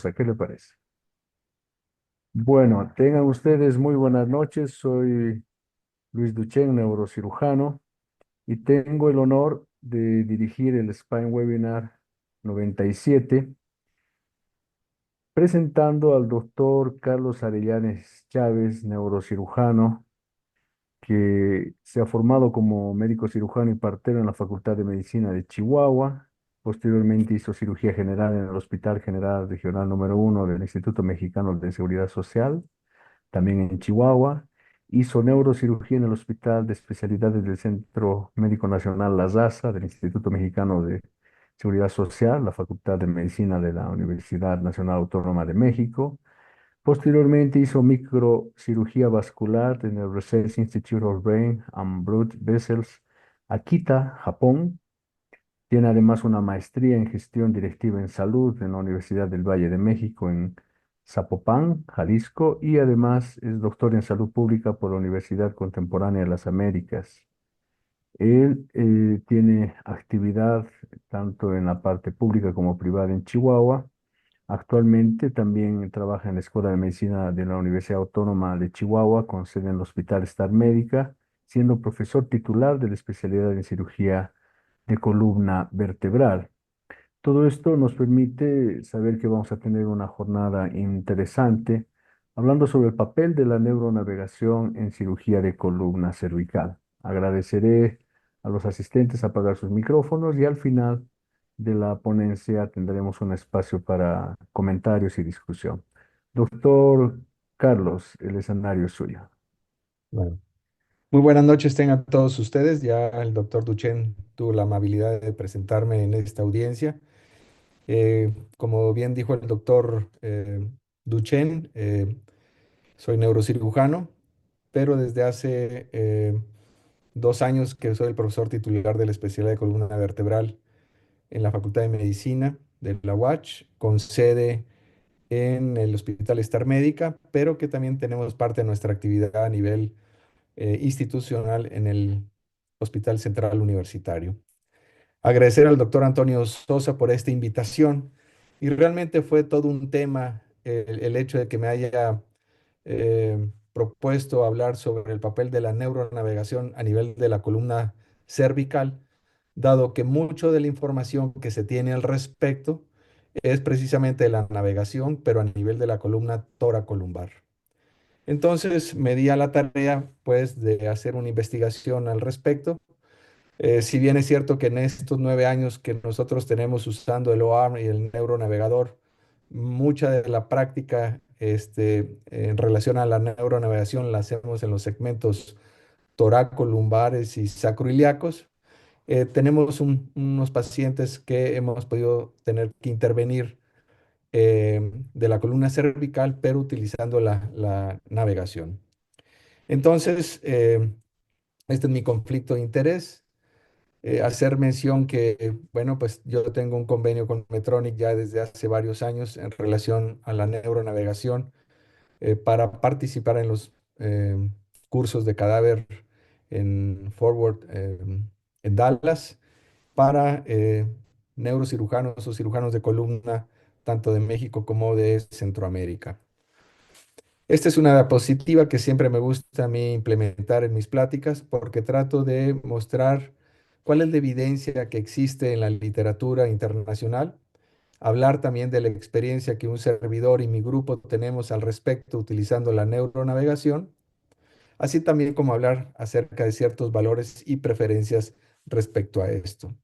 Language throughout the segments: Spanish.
cosa. ¿Qué le parece? Bueno, tengan ustedes muy buenas noches. Soy Luis Duchenne, neurocirujano, y tengo el honor de dirigir el Spine Webinar 97, presentando al doctor Carlos Arellanes Chávez, neurocirujano, que se ha formado como médico cirujano y partero en la Facultad de Medicina de Chihuahua. Posteriormente hizo cirugía general en el Hospital General Regional número 1 del Instituto Mexicano de Seguridad Social, también en Chihuahua. Hizo neurocirugía en el Hospital de Especialidades del Centro Médico Nacional La Raza del Instituto Mexicano de Seguridad Social, la Facultad de Medicina de la Universidad Nacional Autónoma de México. Posteriormente hizo microcirugía vascular en el Research Institute of Brain and Blood Vessels, Akita, Japón. Tiene además una maestría en gestión directiva en salud en la Universidad del Valle de México en Zapopan, Jalisco, y además es doctor en salud pública por la Universidad Contemporánea de las Américas. Él tiene actividad tanto en la parte pública como privada en Chihuahua. Actualmente también trabaja en la Escuela de Medicina de la Universidad Autónoma de Chihuahua, con sede en el Hospital Star Médica, siendo profesor titular de la especialidad en cirugía de columna vertebral. Todo esto nos permite saber que vamos a tener una jornada interesante hablando sobre el papel de la neuronavegación en cirugía de columna cervical. Agradeceré a los asistentes a apagar sus micrófonos y al final de la ponencia tendremos un espacio para comentarios y discusión. Doctor Carlos, el escenario es suyo. Bueno, muy buenas noches tengan todos ustedes. Ya el doctor Duchenne tuvo la amabilidad de presentarme en esta audiencia. Como bien dijo el doctor Duchenne, soy neurocirujano, pero desde hace 2 años que soy el profesor titular de la especialidad de columna vertebral en la Facultad de Medicina de la UACH, con sede en el Hospital Star Médica, pero que también tenemos parte de nuestra actividad a nivel institucional en el Hospital Central Universitario. Agradecer al doctor Antonio Sosa por esta invitación y realmente fue todo un tema el hecho de que me haya propuesto hablar sobre el papel de la neuronavegación a nivel de la columna cervical, dado que mucho de la información que se tiene al respecto es precisamente de la navegación, pero a nivel de la columna toracolumbar. Entonces me di a la tarea, pues, de hacer una investigación al respecto. Si bien es cierto que en estos 9 años que nosotros tenemos usando el OARM y el neuronavegador, mucha de la práctica en relación a la neuronavegación la hacemos en los segmentos toracolumbares y sacroiliacos. Tenemos unos pacientes que hemos podido tener que intervenir de la columna cervical, pero utilizando la navegación. Entonces, este es mi conflicto de interés. Hacer mención que, bueno, pues yo tengo un convenio con Medtronic ya desde hace varios años en relación a la neuronavegación para participar en los cursos de cadáver en Forward en Dallas para neurocirujanos o cirujanos de columna tanto de México como de Centroamérica. Esta es una diapositiva que siempre me gusta a mí implementar en mis pláticas porque trato de mostrar cuál es la evidencia que existe en la literatura internacional, hablar también de la experiencia que un servidor y mi grupo tenemos al respecto utilizando la neuronavegación, así también como hablar acerca de ciertos valores y preferencias respecto a esto.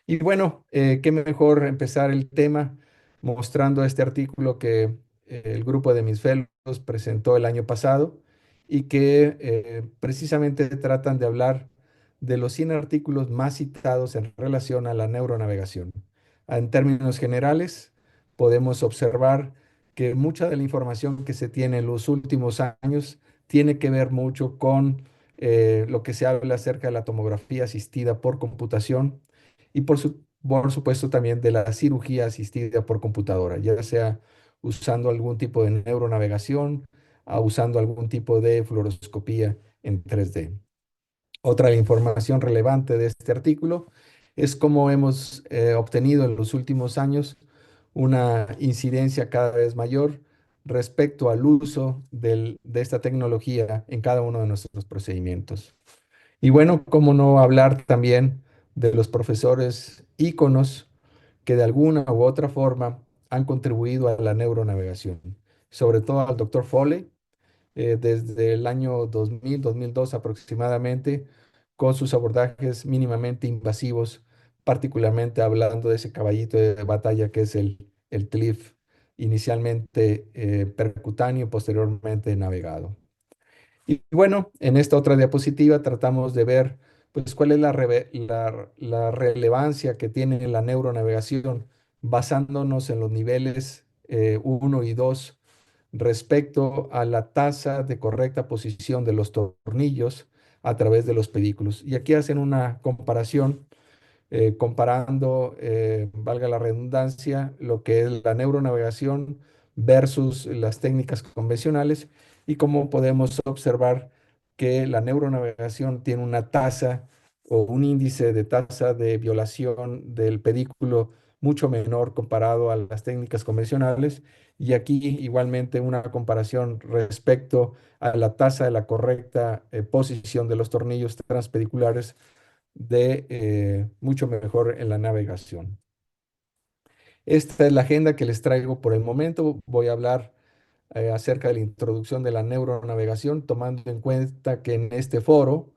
Y bueno, qué mejor empezar el tema mostrando este artículo que el grupo de mis fellows presentó el año pasado y que precisamente tratan de hablar de los 100 artículos más citados en relación a la neuronavegación. En términos generales, podemos observar que mucha de la información que se tiene en los últimos años tiene que ver mucho con lo que se habla acerca de la tomografía asistida por computación y por supuesto también de la cirugía asistida por computadora, ya sea usando algún tipo de neuronavegación o usando algún tipo de fluoroscopía en 3D. Otra información relevante de este artículo es cómo hemos obtenido en los últimos años una incidencia cada vez mayor respecto al uso de esta tecnología en cada uno de nuestros procedimientos. Y bueno, cómo no hablar también de los profesores íconos que de alguna u otra forma han contribuido a la neuronavegación, sobre todo al doctor Foley, desde el año 2000, 2002 aproximadamente, con sus abordajes mínimamente invasivos, particularmente hablando de ese caballito de batalla que es el TLIF, inicialmente percutáneo, posteriormente navegado. Y bueno, en esta otra diapositiva tratamos de ver pues cuál es la relevancia que tiene la neuronavegación basándonos en los niveles 1 y 2 respecto a la tasa de correcta posición de los tornillos a través de los pedículos. Y aquí hacen una comparación comparando, valga la redundancia, lo que es la neuronavegación versus las técnicas convencionales y cómo podemos observar que la neuronavegación tiene una tasa o un índice de tasa de violación del pedículo mucho menor comparado a las técnicas convencionales. Y aquí igualmente una comparación respecto a la tasa de la correcta posición de los tornillos transpediculares de mucho mejor en la navegación. Esta es la agenda que les traigo por el momento. Voy a hablar acerca de la introducción de la neuronavegación, tomando en cuenta que en este foro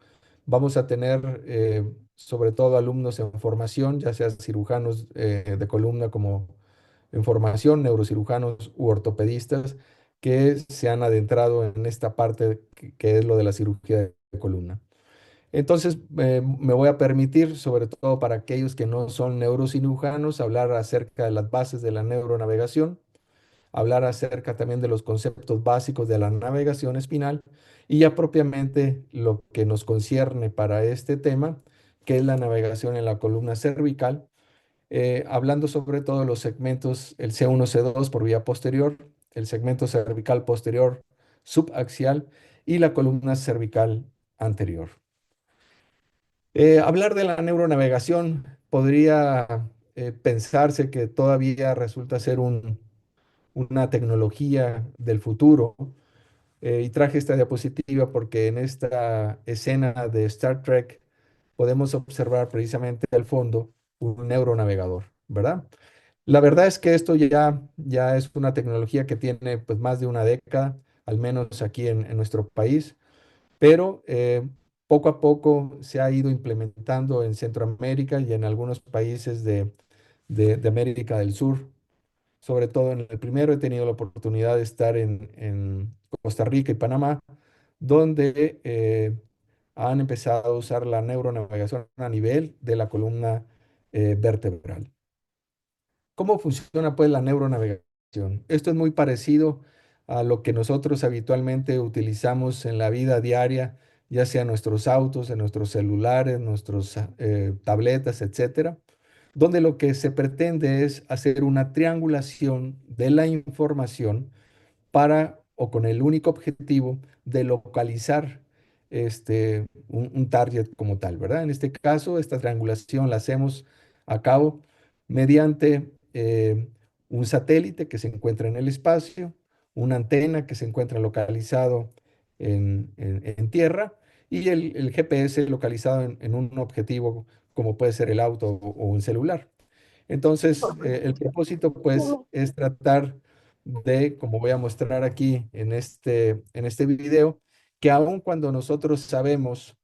vamos a tener sobre todo alumnos en formación, ya sea cirujanos de columna como en formación, neurocirujanos u ortopedistas que se han adentrado en esta parte que es lo de la cirugía de columna. Entonces, me voy a permitir, sobre todo para aquellos que no son neurocirujanos, hablar acerca de las bases de la neuronavegación, hablar acerca también de los conceptos básicos de la navegación espinal y ya propiamente lo que nos concierne para este tema, que es la navegación en la columna cervical, hablando sobre todo de los segmentos, el C1, C2 por vía posterior, el segmento cervical posterior subaxial y la columna cervical anterior. Hablar de la neuronavegación podría pensarse que todavía resulta ser una tecnología del futuro. Y traje esta diapositiva porque en esta escena de Star Trek podemos observar precisamente al fondo un neuronavegador, ¿verdad? La verdad es que esto ya es una tecnología que tiene pues más de una década, al menos aquí en nuestro país, pero poco a poco se ha ido implementando en Centroamérica y en algunos países de América del Sur. Sobre todo en el primero he tenido la oportunidad de estar en Costa Rica y Panamá, donde han empezado a usar la neuronavegación a nivel de la columna vertebral. ¿Cómo funciona pues la neuronavegación? Esto es muy parecido a lo que nosotros habitualmente utilizamos en la vida diaria, ya sea en nuestros autos, en nuestros celulares, nuestros tabletas, etcétera, donde lo que se pretende es hacer una triangulación de la información para o con el único objetivo de localizar un target como tal, ¿verdad? En este caso, esta triangulación la hacemos a cabo mediante un satélite que se encuentra en el espacio, una antena que se encuentra localizado en tierra y el GPS localizado en un objetivo como puede ser el auto o un celular. Entonces, el propósito, pues, es tratar de, como voy a mostrar aquí en este video, que aun cuando nosotros sabemos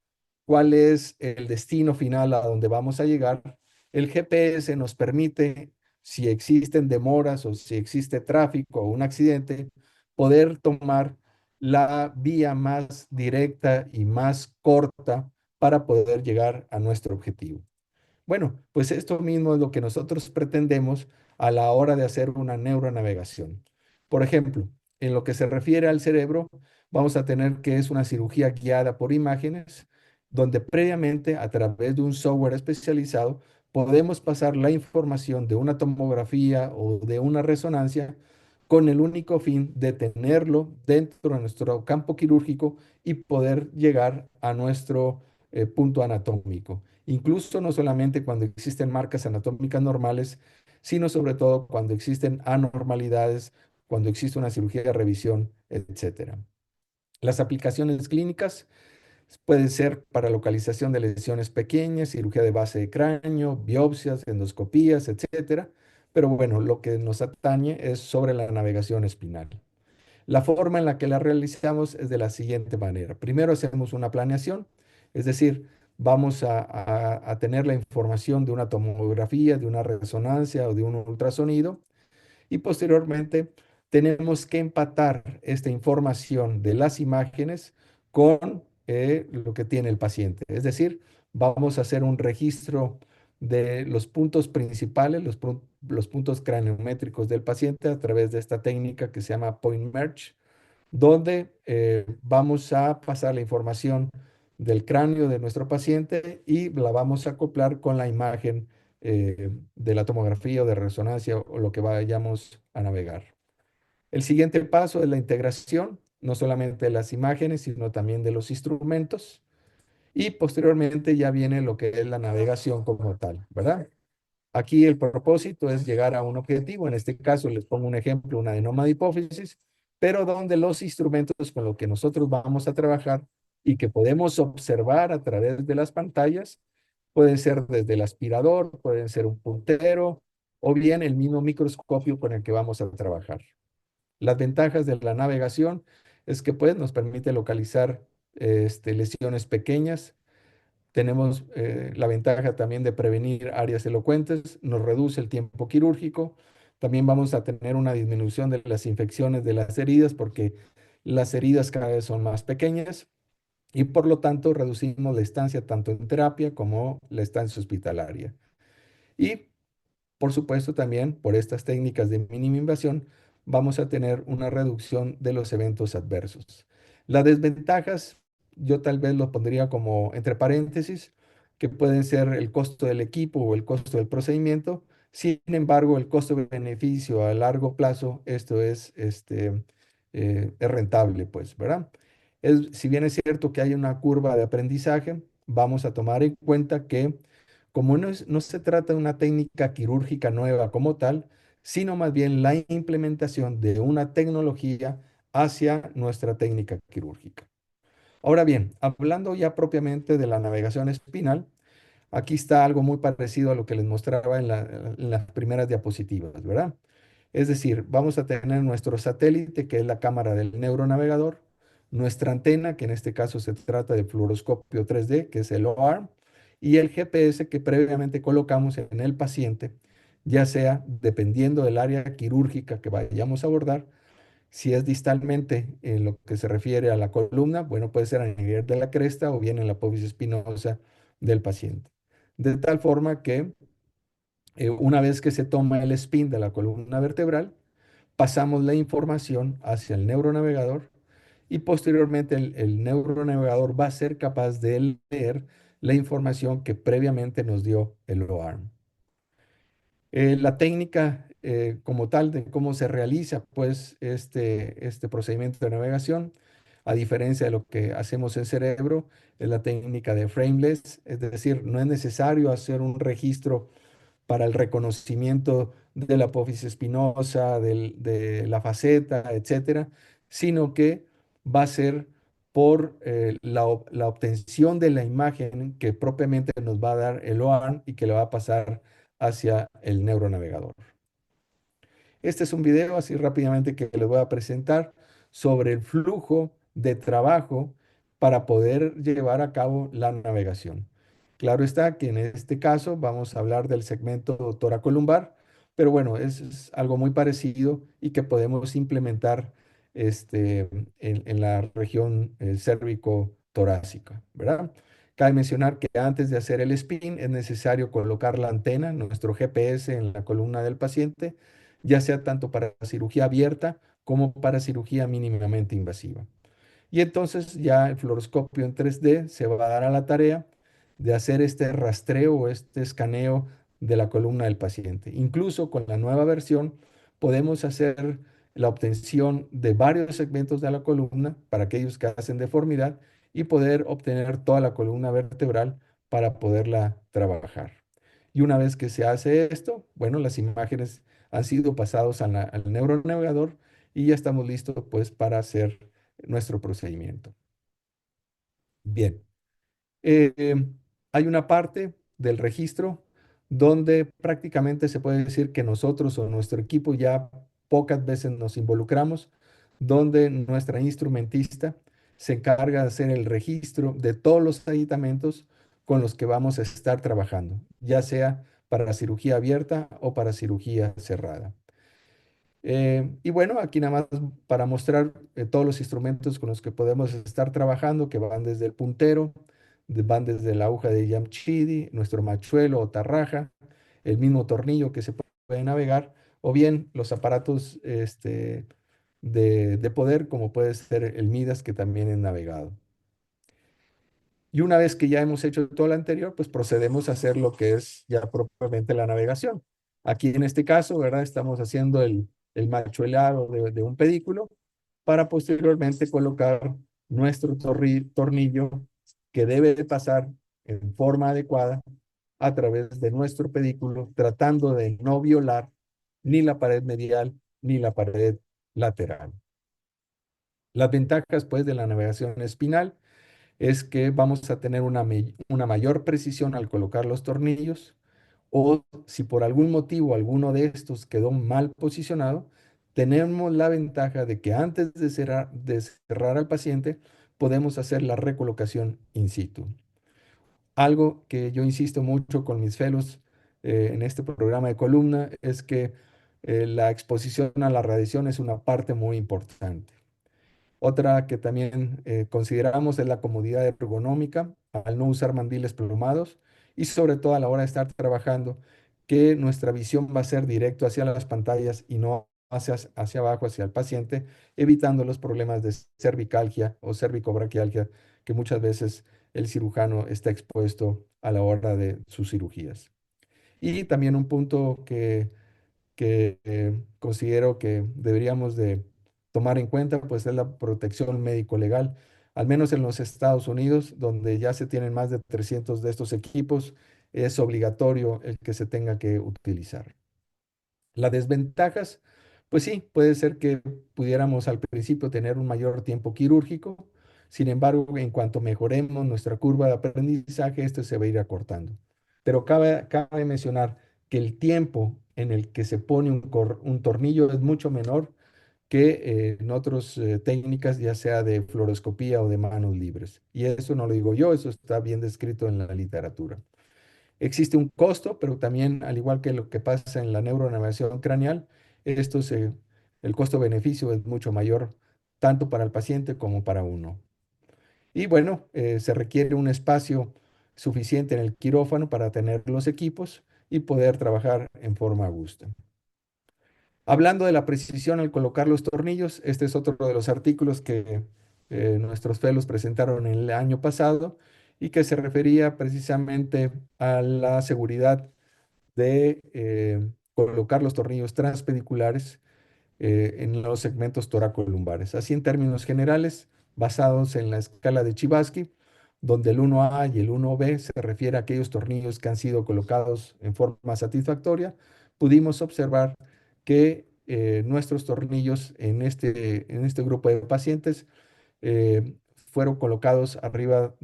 cuál es el destino final a donde vamos a llegar, el GPS nos permite, si existen demoras o si existe tráfico o un accidente, poder tomar la vía más directa y más corta para poder llegar a nuestro objetivo. Bueno, pues esto mismo es lo que nosotros pretendemos a la hora de hacer una neuronavegación. Por ejemplo, en lo que se refiere al cerebro, vamos a tener que es una cirugía guiada por imágenes, donde previamente a través de un software especializado podemos pasar la información de una tomografía o de una resonancia con el único fin de tenerlo dentro de nuestro campo quirúrgico y poder llegar a nuestro punto anatómico. Incluso no solamente cuando existen marcas anatómicas normales, sino sobre todo cuando existen anormalidades, cuando existe una cirugía de revisión, etcétera. Las aplicaciones clínicas pueden ser para localización de lesiones pequeñas, cirugía de base de cráneo, biopsias, endoscopías, etcétera. Pero bueno, lo que nos atañe es sobre la navegación espinal. La forma en la que la realizamos es de la siguiente manera. Primero hacemos una planeación, es decir, vamos a tener la información de una tomografía, de una resonancia o de un ultrasonido y posteriormente tenemos que empatar esta información de las imágenes con lo que tiene el paciente. Es decir, vamos a hacer un registro de los puntos principales, los puntos craniométricos del paciente a través de esta técnica que se llama Point Merge, donde vamos a pasar la información del cráneo de nuestro paciente y la vamos a acoplar con la imagen de la tomografía o de resonancia o lo que vayamos a navegar. El siguiente paso es la integración, no solamente de las imágenes, sino también de los instrumentos. Y posteriormente ya viene lo que es la navegación como tal, ¿verdad? Aquí el propósito es llegar a un objetivo. En este caso les pongo un ejemplo, una adenoma de hipófisis, pero donde los instrumentos con los que nosotros vamos a trabajar y que podemos observar a través de las pantallas pueden ser desde el aspirador, pueden ser un puntero o bien el mismo microscopio con el que vamos a trabajar. Las ventajas de la navegación es que pues, nos permite localizar lesiones pequeñas. Tenemos la ventaja también de prevenir áreas elocuentes, nos reduce el tiempo quirúrgico. También vamos a tener una disminución de las infecciones de las heridas porque las heridas cada vez son más pequeñas y por lo tanto reducimos la estancia tanto en terapia como la estancia hospitalaria. Y por supuesto, también por estas técnicas de mínima invasión vamos a tener una reducción de los eventos adversos. Las desventajas, yo tal vez lo pondría como entre paréntesis, que pueden ser el costo del equipo o el costo del procedimiento. Sin embargo, el costo-beneficio a largo plazo, esto es rentable, pues, ¿verdad? Si bien es cierto que hay una curva de aprendizaje, vamos a tomar en cuenta que como no se trata de una técnica quirúrgica nueva como tal, sino más bien la implementación de una tecnología hacia nuestra técnica quirúrgica. Ahora bien, hablando ya propiamente de la navegación espinal, aquí está algo muy parecido a lo que les mostraba en las primeras diapositivas, ¿verdad? Es decir, vamos a tener nuestro satélite, que es la cámara del neuronavegador, nuestra antena, que en este caso se trata de fluoroscopio 3D, que es el OARM, y el GPS que previamente colocamos en el paciente, ya sea dependiendo del área quirúrgica que vayamos a abordar, si es distalmente en lo que se refiere a la columna, bueno, puede ser a nivel de la cresta o bien en la apófisis espinosa del paciente. De tal forma que una vez que se toma el spin de la columna vertebral, pasamos la información hacia el neuronavegador y posteriormente el neuronavegador va a ser capaz de leer la información que previamente nos dio el OARM. La técnica como tal de cómo se realiza pues este procedimiento de navegación, a diferencia de lo que hacemos en cerebro, es la técnica de frameless, es decir, no es necesario hacer un registro para el reconocimiento de la apófisis espinosa, de la faceta, etcétera, sino que va a ser por la obtención de la imagen que propiamente nos va a dar el OARM y que le va a pasar hacia el neuronavegador. Este es un video así rápidamente que les voy a presentar sobre el flujo de trabajo para poder llevar a cabo la navegación. Claro está que en este caso vamos a hablar del segmento toracolumbar, pero bueno, es algo muy parecido y que podemos implementar en la región cérvico-torácica, ¿verdad? Cabe mencionar que antes de hacer el spin es necesario colocar la antena, nuestro GPS, en la columna del paciente, ya sea tanto para cirugía abierta como para cirugía mínimamente invasiva. Y entonces ya el fluoroscopio en 3D se va a dar a la tarea de hacer este rastreo o este escaneo de la columna del paciente. Incluso con la nueva versión podemos hacer la obtención de varios segmentos de la columna para aquellos que hacen deformidad y poder obtener toda la columna vertebral para poderla trabajar. Y una vez que se hace esto, bueno, las imágenes han sido pasadas al neuronavegador y ya estamos listos pues para hacer nuestro procedimiento. Bien. Eh, Hay una parte del registro donde prácticamente se puede decir que nosotros o nuestro equipo ya pocas veces nos involucramos, donde nuestra instrumentista se encarga de hacer el registro de todos los aditamentos con los que vamos a estar trabajando, ya sea para cirugía abierta o para cirugía cerrada. Y bueno, aquí nada más para mostrar todos los instrumentos con los que podemos estar trabajando, que van desde el puntero, van desde la aguja de Yamchidi, nuestro machuelo o tarraja, el mismo tornillo que se puede navegar, o bien los aparatos de poder, como puede ser el Midas, que también es navegado. Y una vez que ya hemos hecho todo lo anterior, pues procedemos a hacer lo que es ya propiamente la navegación. Aquí en este caso, ¿verdad? Estamos haciendo el machuelado de un pedículo para posteriormente colocar nuestro tornillo que debe de pasar en forma adecuada a través de nuestro pedículo, tratando de no violar ni la pared medial ni la pared lateral. Las ventajas, pues, de la navegación espinal es que vamos a tener una mayor precisión al colocar los tornillos, o si por algún motivo alguno de estos quedó mal posicionado, tenemos la ventaja de que antes de cerrar al paciente podemos hacer la recolocación in situ. Algo que yo insisto mucho con mis fellows en este programa de columna es que la exposición a la radiación es una parte muy importante. Otra que también consideramos es la comodidad ergonómica al no usar mandiles plomados y sobre todo a la hora de estar trabajando, que nuestra visión va a ser directo hacia las pantallas y no hacia abajo, hacia el paciente, evitando los problemas de cervicalgia o cervicobraquialgia que muchas veces el cirujano está expuesto a la hora de sus cirugías. Y también un punto que considero que deberíamos de tomar en cuenta, pues es la protección médico-legal, al menos en los Estados Unidos, donde ya se tienen más de 300 de estos equipos, es obligatorio el que se tenga que utilizar. Las desventajas, pues sí, puede ser que pudiéramos al principio tener un mayor tiempo quirúrgico, sin embargo, en cuanto mejoremos nuestra curva de aprendizaje, esto se va a ir acortando. Pero cabe mencionar que el tiempo en el que se pone un tornillo es mucho menor que en otras técnicas, ya sea de fluoroscopía o de manos libres. Y eso no lo digo yo, eso está bien descrito en la literatura. Existe un costo, pero también, al igual que lo que pasa en la neuronavegación craneal, el costo-beneficio es mucho mayor, tanto para el paciente como para uno. Y bueno, se requiere un espacio suficiente en el quirófano para tener los equipos y poder trabajar en forma a gusto. Hablando de la precisión al colocar los tornillos, este es otro de los artículos que nuestros fellows presentaron el año pasado y que se refería precisamente a la seguridad de colocar los tornillos transpediculares en los segmentos toracolumbares. Así en términos generales, basados en la escala de Chibasky, donde el 1A y el 1B se refiere a aquellos tornillos que han sido colocados en forma satisfactoria, pudimos observar que nuestros tornillos en este grupo de pacientes fueron colocados arriba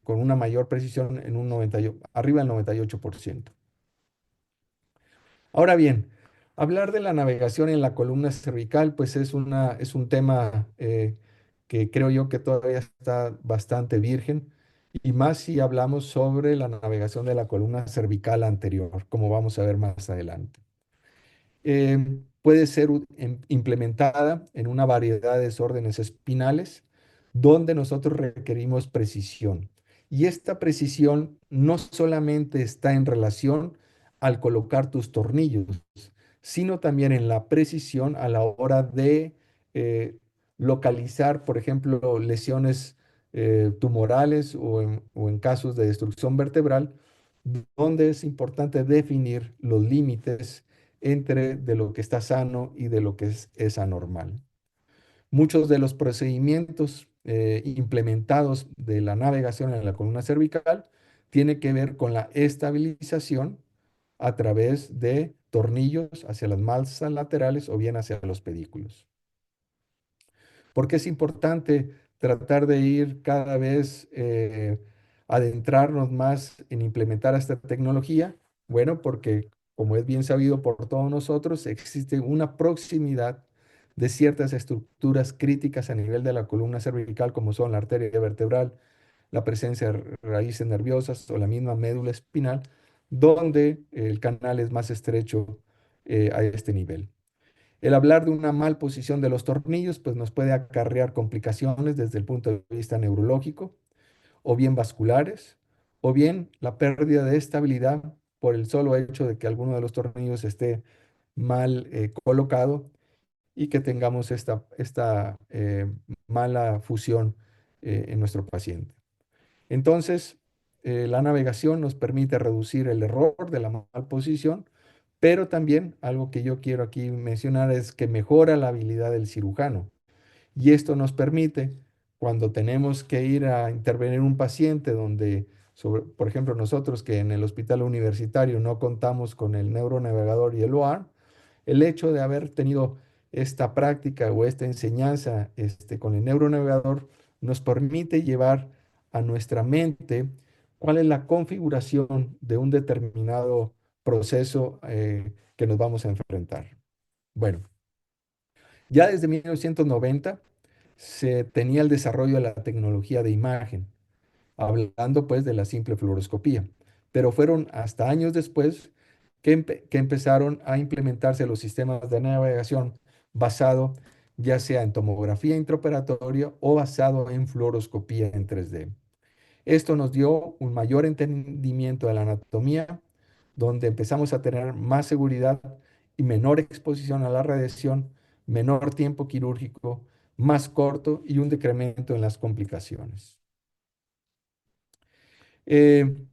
con una mayor precisión en arriba del 98%. Ahora bien, hablar de la navegación en la columna cervical, pues es un tema que creo yo que todavía está bastante virgen, y más si hablamos sobre la navegación de la columna cervical anterior, como vamos a ver más adelante. Puede ser implementada en una variedad de desórdenes espinales donde nosotros requerimos precisión. Y esta precisión no solamente está en relación al colocar tus tornillos, sino también en la precisión a la hora de eh, localizar, por ejemplo, lesiones tumorales o en casos de destrucción vertebral, donde es importante definir los límites entre de lo que está sano y de lo que es anormal. Muchos de los procedimientos implementados de la navegación en la columna cervical tiene que ver con la estabilización a través de tornillos hacia las masas laterales o bien hacia los pedículos. ¿Por qué es importante tratar de ir cada vez adentrarnos más en implementar esta tecnología? Bueno, porque como es bien sabido por todos nosotros, existe una proximidad de ciertas estructuras críticas a nivel de la columna cervical, como son la arteria vertebral, la presencia de raíces nerviosas o la misma médula espinal, donde el canal es más estrecho a este nivel. El hablar de una mal posición de los tornillos, pues nos puede acarrear complicaciones desde el punto de vista neurológico, o bien vasculares, o bien la pérdida de estabilidad por el solo hecho de que alguno de los tornillos esté mal colocado y que tengamos esta mala fusión en nuestro paciente. Entonces, la navegación nos permite reducir el error de la mal posición, pero también algo que yo quiero aquí mencionar es que mejora la habilidad del cirujano. Y esto nos permite, cuando tenemos que ir a intervenir en un paciente donde, por ejemplo, nosotros que en el hospital universitario no contamos con el neuronavegador y el OAR, el hecho de haber tenido esta práctica o esta enseñanza con el neuronavegador nos permite llevar a nuestra mente cuál es la configuración de un determinado proceso que nos vamos a enfrentar. Bueno, ya desde 1990 se tenía el desarrollo de la tecnología de imagen, hablando pues de la simple fluoroscopía, pero fueron hasta años después que empezaron a implementarse los sistemas de navegación basado ya sea en tomografía intraoperatoria o basado en fluoroscopía en 3D. Esto nos dio un mayor entendimiento de la anatomía, donde empezamos a tener más seguridad y menor exposición a la radiación, menor tiempo quirúrgico, más corto y un decremento en las complicaciones.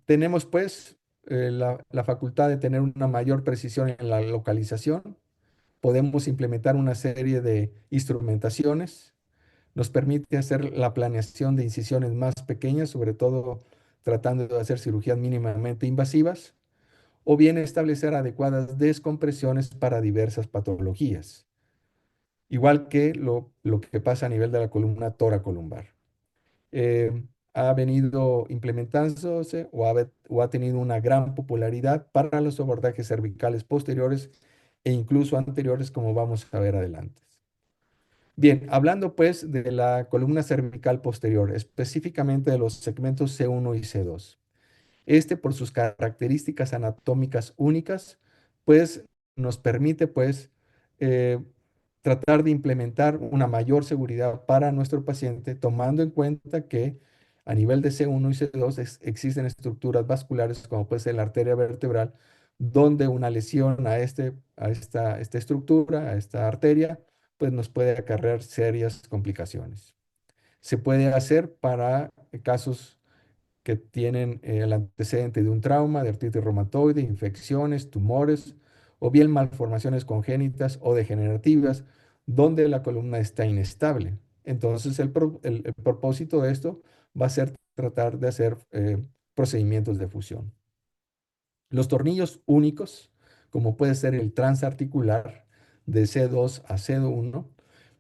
Tenemos pues la facultad de tener una mayor precisión en la localización. Podemos implementar una serie de instrumentaciones. Nos permite hacer la planeación de incisiones más pequeñas, sobre todo tratando de hacer cirugías mínimamente invasivas, o bien establecer adecuadas descompresiones para diversas patologías, igual que lo que pasa a nivel de la columna toracolumbar. Ha venido implementándose o ha tenido una gran popularidad para los abordajes cervicales posteriores e incluso anteriores, como vamos a ver adelante. Bien, hablando pues de la columna cervical posterior, específicamente de los segmentos C1 y C2. Por sus características anatómicas únicas, pues nos permite pues eh, tratar de implementar una mayor seguridad para nuestro paciente, tomando en cuenta que a nivel de C1 y C2 existen estructuras vasculares como puede ser la arteria vertebral, donde una lesión esta estructura, a esta arteria, pues nos puede acarrear serias complicaciones. Se puede hacer para casos que tienen el antecedente de un trauma, de artritis reumatoide, infecciones, tumores o bien malformaciones congénitas o degenerativas, donde la columna está inestable. Entonces, el propósito de esto va a ser tratar de hacer procedimientos de fusión. Los tornillos únicos, como puede ser el transarticular de C2 a C1,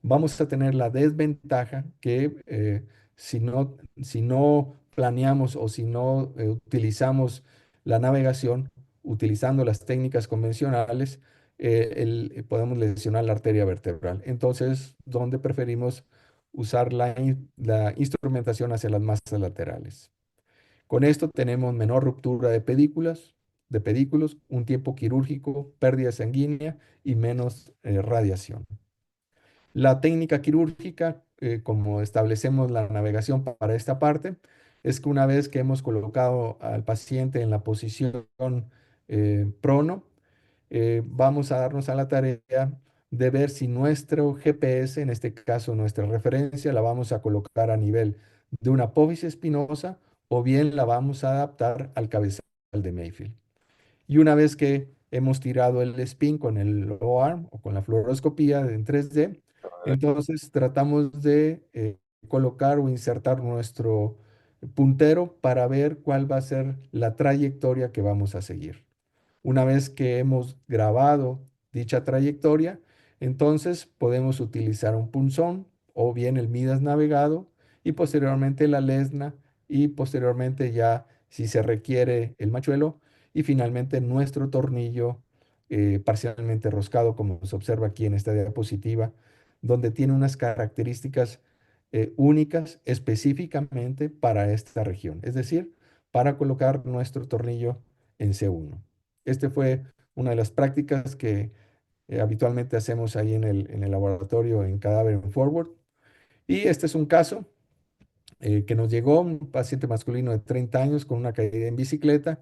vamos a tener la desventaja que si no planeamos o si no utilizamos la navegación utilizando las técnicas convencionales, podemos lesionar la arteria vertebral. Entonces, donde preferimos usar la instrumentación hacia las masas laterales. Con esto tenemos menor ruptura de pedículos, un tiempo quirúrgico, pérdida sanguínea y menos radiación. La técnica quirúrgica, como establecemos la navegación para esta parte, es que una vez que hemos colocado al paciente en la posición prono, vamos a darnos a la tarea de ver si nuestro GPS, en este caso nuestra referencia, la vamos a colocar a nivel de una apófisis espinosa o bien la vamos a adaptar al cabezal de Mayfield. Y una vez que hemos tirado el spin con el O-arm o con la fluoroscopía en 3D, entonces tratamos de colocar o insertar nuestro puntero para ver cuál va a ser la trayectoria que vamos a seguir. Una vez que hemos grabado dicha trayectoria, entonces podemos utilizar un punzón o bien el Midas navegado y posteriormente la lesna y posteriormente ya si se requiere el machuelo y finalmente nuestro tornillo parcialmente roscado como se observa aquí en esta diapositiva, donde tiene unas características únicas específicamente para esta región, es decir, para colocar nuestro tornillo en C1. Este fue una de las prácticas que habitualmente hacemos ahí en el laboratorio en Cadáver en Forward. Y este es un caso que nos llegó, un paciente masculino de 30 años con una caída en bicicleta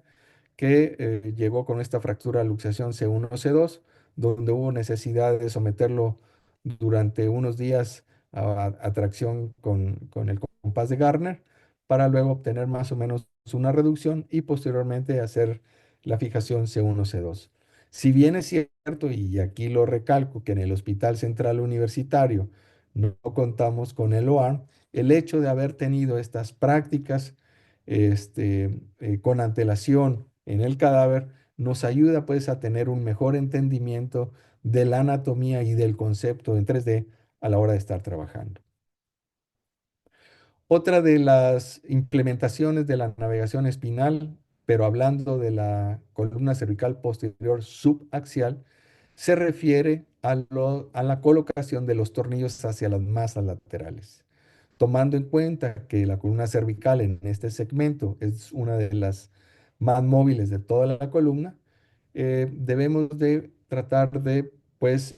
que llegó con esta fractura de luxación C1-C2, donde hubo necesidad de someterlo durante unos días a tracción con el compás de Gardner para luego obtener más o menos una reducción y posteriormente hacer la fijación C1-C2. Si bien es cierto, y aquí lo recalco, que en el Hospital Central Universitario no contamos con el OAR, el hecho de haber tenido estas prácticas con antelación en el cadáver nos ayuda pues a tener un mejor entendimiento de la anatomía y del concepto en 3D a la hora de estar trabajando. Otra de las implementaciones de la navegación espinal, pero hablando de la columna cervical posterior subaxial, se refiere a la colocación de los tornillos hacia las masas laterales. Tomando en cuenta que la columna cervical en este segmento es una de las más móviles de toda la columna, debemos de tratar de, pues,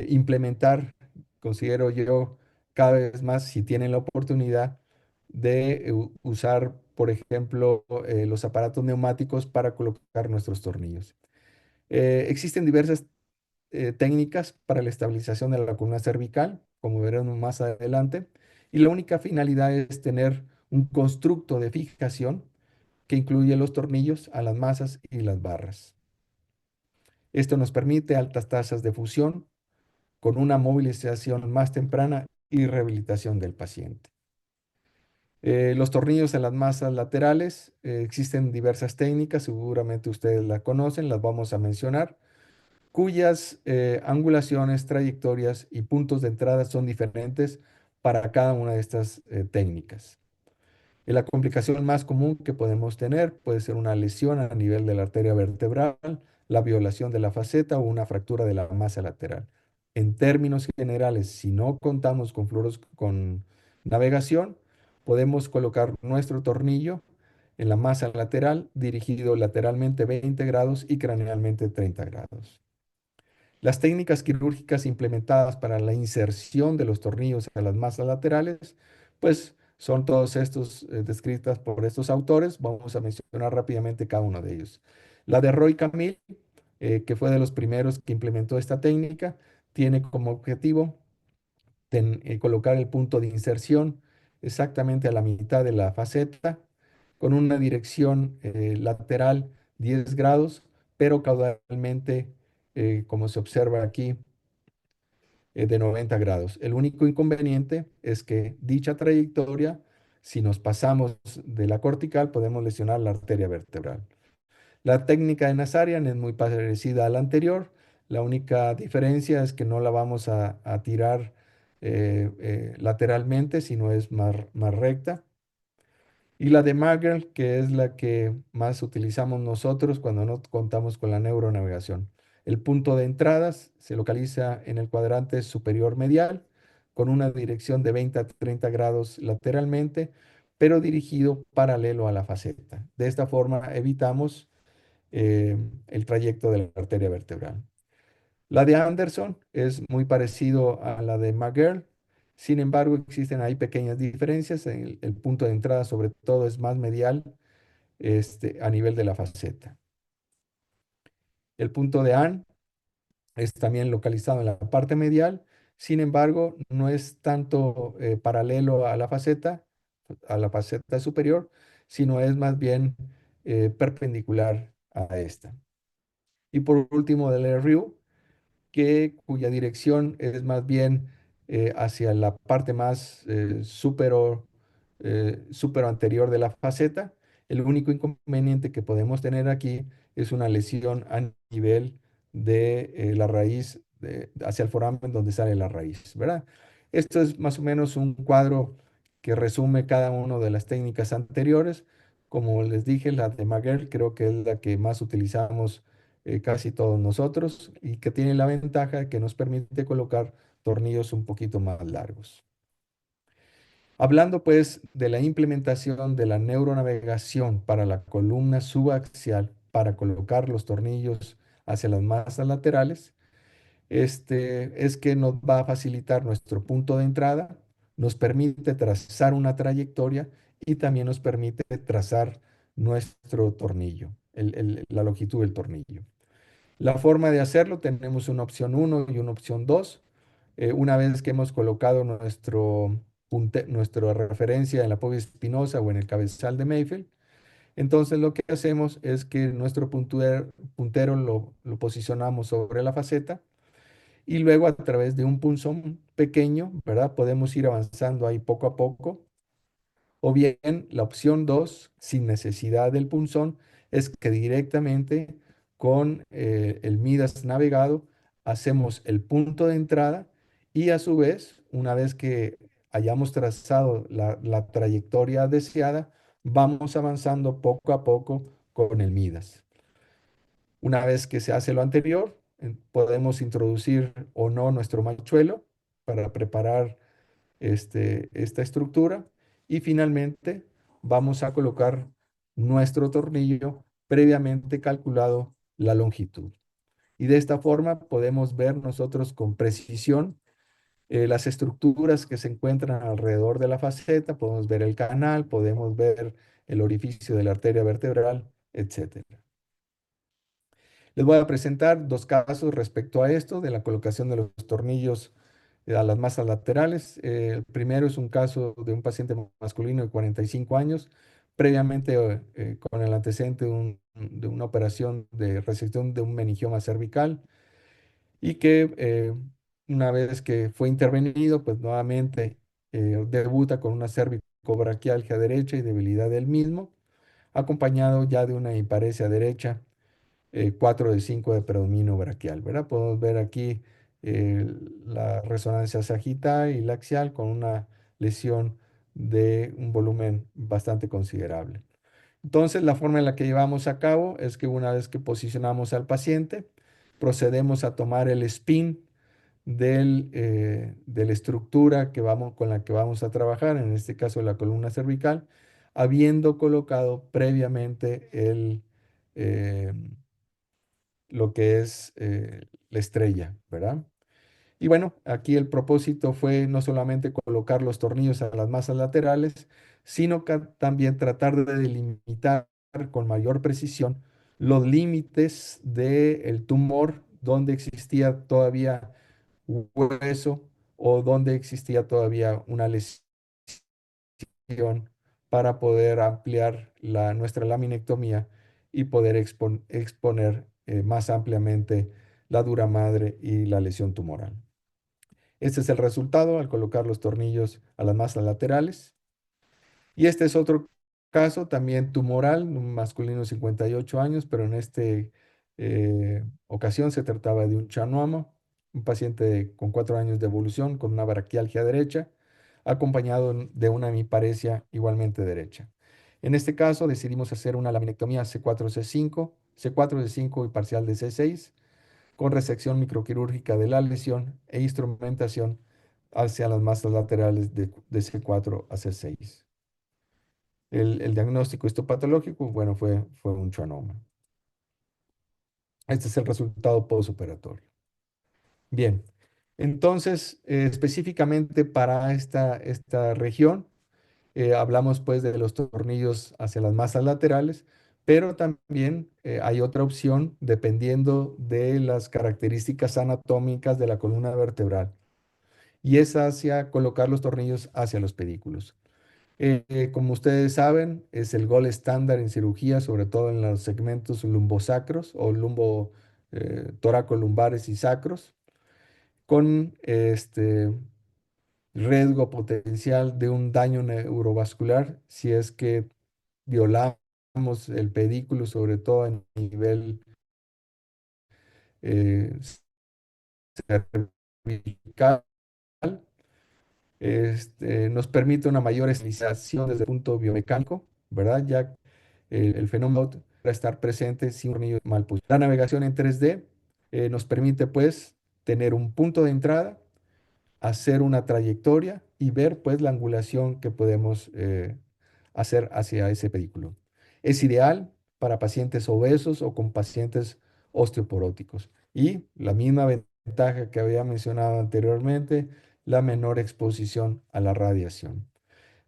implementar, considero yo, cada vez más, si tienen la oportunidad, de usar, por ejemplo, los aparatos neumáticos para colocar nuestros tornillos. Existen diversas técnicas para la estabilización de la columna cervical, como veremos más adelante, y la única finalidad es tener un constructo de fijación que incluye los tornillos a las masas y las barras. Esto nos permite altas tasas de fusión con una movilización más temprana y rehabilitación del paciente. Los tornillos en las masas laterales, existen diversas técnicas, seguramente ustedes la conocen, las vamos a mencionar, cuyas angulaciones, trayectorias y puntos de entrada son diferentes para cada una de estas técnicas. La complicación más común que podemos tener puede ser una lesión a nivel de la arteria vertebral, la violación de la faceta o una fractura de la masa lateral. En términos generales, si no contamos con fluoros con navegación, podemos colocar nuestro tornillo en la masa lateral dirigido lateralmente 20 grados y cranealmente 30 grados. Las técnicas quirúrgicas implementadas para la inserción de los tornillos a las masas laterales, pues son todos estos descritas por estos autores. Vamos a mencionar rápidamente cada uno de ellos. La de Roy Camille, que fue de los primeros que implementó esta técnica, tiene como objetivo colocar el punto de inserción exactamente a la mitad de la faceta con una dirección lateral 10 grados, pero caudalmente, como se observa aquí, de 90 grados. El único inconveniente es que dicha trayectoria, si nos pasamos de la cortical, podemos lesionar la arteria vertebral. La técnica de Nazarian es muy parecida a la anterior. La única diferencia es que no la vamos a tirar lateralmente, sino es más recta. Y la de Magel, que es la que más utilizamos nosotros cuando no contamos con la neuronavegación. El punto de entradas se localiza en el cuadrante superior medial, con una dirección de 20 a 30 grados lateralmente, pero dirigido paralelo a la faceta. De esta forma evitamos el trayecto de la arteria vertebral. La de Anderson es muy parecido a la de McGill, sin embargo existen ahí pequeñas diferencias. El punto de entrada sobre todo es más medial a nivel de la faceta. El punto de Ann es también localizado en la parte medial, sin embargo no es tanto paralelo a la faceta superior, sino es más bien perpendicular a esta. Y por último, del Ryu, cuya dirección es más bien hacia la parte más supero anterior de la faceta. El único inconveniente que podemos tener aquí es una lesión a nivel de la raíz, hacia el foramen donde sale la raíz, ¿verdad? Esto es más o menos un cuadro que resume cada una de las técnicas anteriores. Como les dije, la de Maguire creo que es la que más utilizamos casi todos nosotros y que tiene la ventaja que nos permite colocar tornillos un poquito más largos. Hablando pues de la implementación de la neuronavegación para la columna subaxial para colocar los tornillos hacia las masas laterales, es que nos va a facilitar nuestro punto de entrada, nos permite trazar una trayectoria y también nos permite trazar nuestro tornillo, la longitud del tornillo. La forma de hacerlo, tenemos una opción uno y una opción 2. Una vez que hemos colocado nuestra referencia en la poga espinosa o en el cabezal de Mayfield, entonces lo que hacemos es que nuestro puntero lo posicionamos sobre la faceta y luego a través de un punzón pequeño, ¿verdad? Podemos ir avanzando ahí poco a poco. O bien la opción 2 sin necesidad del punzón, es que directamente con el Midas navegado hacemos el punto de entrada y a su vez, una vez que hayamos trazado la trayectoria deseada, vamos avanzando poco a poco con el Midas. Una vez que se hace lo anterior, podemos introducir o no nuestro machuelo para preparar esta estructura y finalmente vamos a colocar nuestro tornillo previamente calculado la longitud. Y de esta forma podemos ver nosotros con precisión las estructuras que se encuentran alrededor de la faceta, podemos ver el canal, podemos ver el orificio de la arteria vertebral, etcétera. Les voy a presentar dos casos respecto a esto de la colocación de los tornillos a las masas laterales. El primero es un caso de un paciente masculino de 45 años, previamente con el antecedente de una operación de resección de un meningioma cervical y que una vez que fue intervenido, pues nuevamente debuta con una cervicobraquialgia derecha y debilidad del mismo, acompañado ya de una hiparesia derecha 4 de 5 de predominio braquial, ¿verdad? Podemos ver aquí eh, la resonancia sagital y la axial con una lesión de un volumen bastante considerable. Entonces, la forma en la que llevamos a cabo es que una vez que posicionamos al paciente, procedemos a tomar el spin de la estructura con la que vamos a trabajar, en este caso la columna cervical, habiendo colocado previamente eh, lo que es la estrella, ¿verdad? Y bueno, aquí el propósito fue no solamente colocar los tornillos a las masas laterales, sino que también tratar de delimitar con mayor precisión los límites del tumor donde existía todavía hueso o donde existía todavía una lesión para poder ampliar nuestra laminectomía y poder exponer más ampliamente la dura madre y la lesión tumoral. Este es el resultado al colocar los tornillos a las masas laterales. Y este es otro caso también tumoral, un masculino de 58 años, pero en esta ocasión se trataba de un chanoma, un paciente con 4 años de evolución con una braquialgia derecha, acompañado de una hemiparesia igualmente derecha. En este caso decidimos hacer una laminectomía C4-C5, C4-C5 y parcial de C6, con resección microquirúrgica de la lesión e instrumentación hacia las masas laterales de C4 a C6. El diagnóstico histopatológico, bueno, fue un schwannoma. Este es el resultado postoperatorio. Bien, entonces, específicamente para esta región, hablamos pues de los tornillos hacia las masas laterales, pero también hay otra opción dependiendo de las características anatómicas de la columna vertebral, y es hacia colocar los tornillos hacia los pedículos. Como ustedes saben, es el gol estándar en cirugía, sobre todo en los segmentos lumbosacros o toracolumbares y sacros, con riesgo potencial de un daño neurovascular si es que violamos el pedículo, sobre todo a nivel eh, cervical, nos permite una mayor estabilización desde el punto biomecánico, ¿verdad? Ya el fenómeno para estar presente sin un tornillo mal puesto. La navegación en 3D nos permite, pues, tener un punto de entrada, hacer una trayectoria y ver, pues, la angulación que podemos hacer hacia ese vehículo. Es ideal para pacientes obesos o con pacientes osteoporóticos. Y la misma ventaja que había mencionado anteriormente, la menor exposición a la radiación.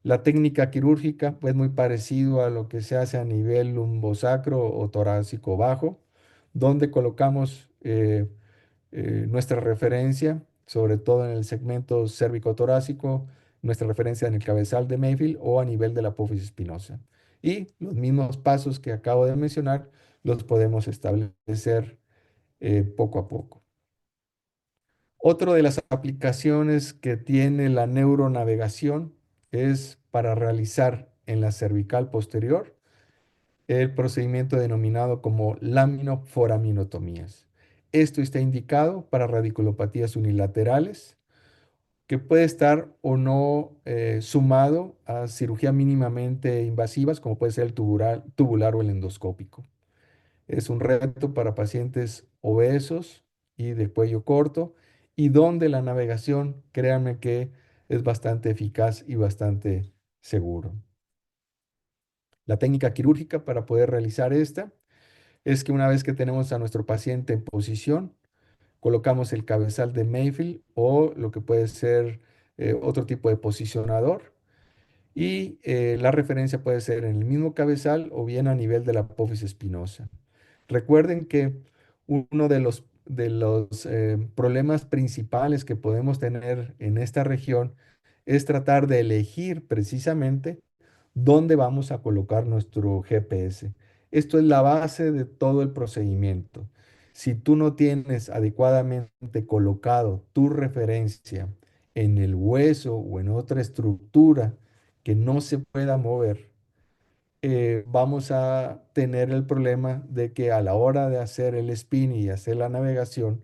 La técnica quirúrgica, pues muy parecido a lo que se hace a nivel lumbosacro o torácico bajo, donde colocamos nuestra referencia, sobre todo en el segmento cérvico-torácico, nuestra referencia en el cabezal de Mayfield o a nivel de la apófisis espinosa. Y los mismos pasos que acabo de mencionar los podemos establecer poco a poco. Otra de las aplicaciones que tiene la neuronavegación es para realizar en la cervical posterior el procedimiento denominado como laminoforaminotomías. Esto está indicado para radiculopatías unilaterales, que puede estar o no sumado a cirugía mínimamente invasivas, como puede ser el tubular o el endoscópico. Es un reto para pacientes obesos y de cuello corto y donde la navegación, créanme que es bastante eficaz y bastante seguro. La técnica quirúrgica para poder realizar esta es que una vez que tenemos a nuestro paciente en posición, colocamos el cabezal de Mayfield o lo que puede ser otro tipo de posicionador y la referencia puede ser en el mismo cabezal o bien a nivel de la apófisis espinosa. Recuerden que uno de los problemas principales que podemos tener en esta región es tratar de elegir precisamente dónde vamos a colocar nuestro GPS. Esto es la base de todo el procedimiento. Si tú no tienes adecuadamente colocado tu referencia en el hueso o en otra estructura que no se pueda mover, vamos a tener el problema de que a la hora de hacer el spin y hacer la navegación,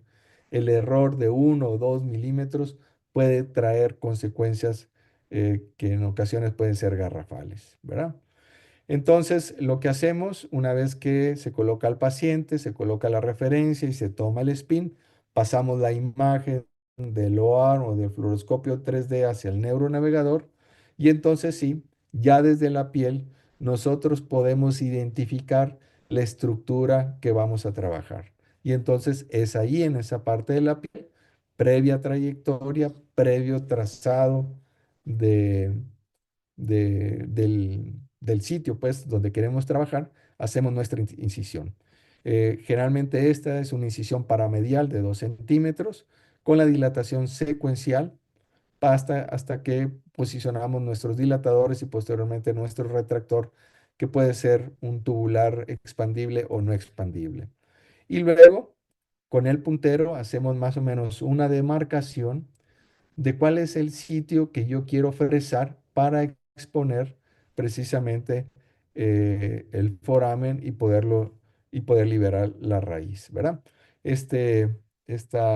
el error de 1 o 2 milímetros puede traer consecuencias que en ocasiones pueden ser garrafales, ¿verdad? Entonces, lo que hacemos una vez que se coloca al paciente, se coloca la referencia y se toma el spin, pasamos la imagen del OAR o del fluoroscopio 3D hacia el neuronavegador y entonces sí, ya desde la piel nosotros podemos identificar la estructura que vamos a trabajar. Y entonces es ahí en esa parte de la piel, previa trayectoria, previo trazado de del sitio, pues, donde queremos trabajar, hacemos nuestra incisión. Generalmente esta es una incisión paramedial de 2 centímetros con la dilatación secuencial hasta que posicionamos nuestros dilatadores y posteriormente nuestro retractor, que puede ser un tubular expandible o no expandible. Y luego, con el puntero, hacemos más o menos una demarcación de cuál es el sitio que yo quiero fresar para exponer precisamente el foramen y poder liberar la raíz, ¿verdad? Este, este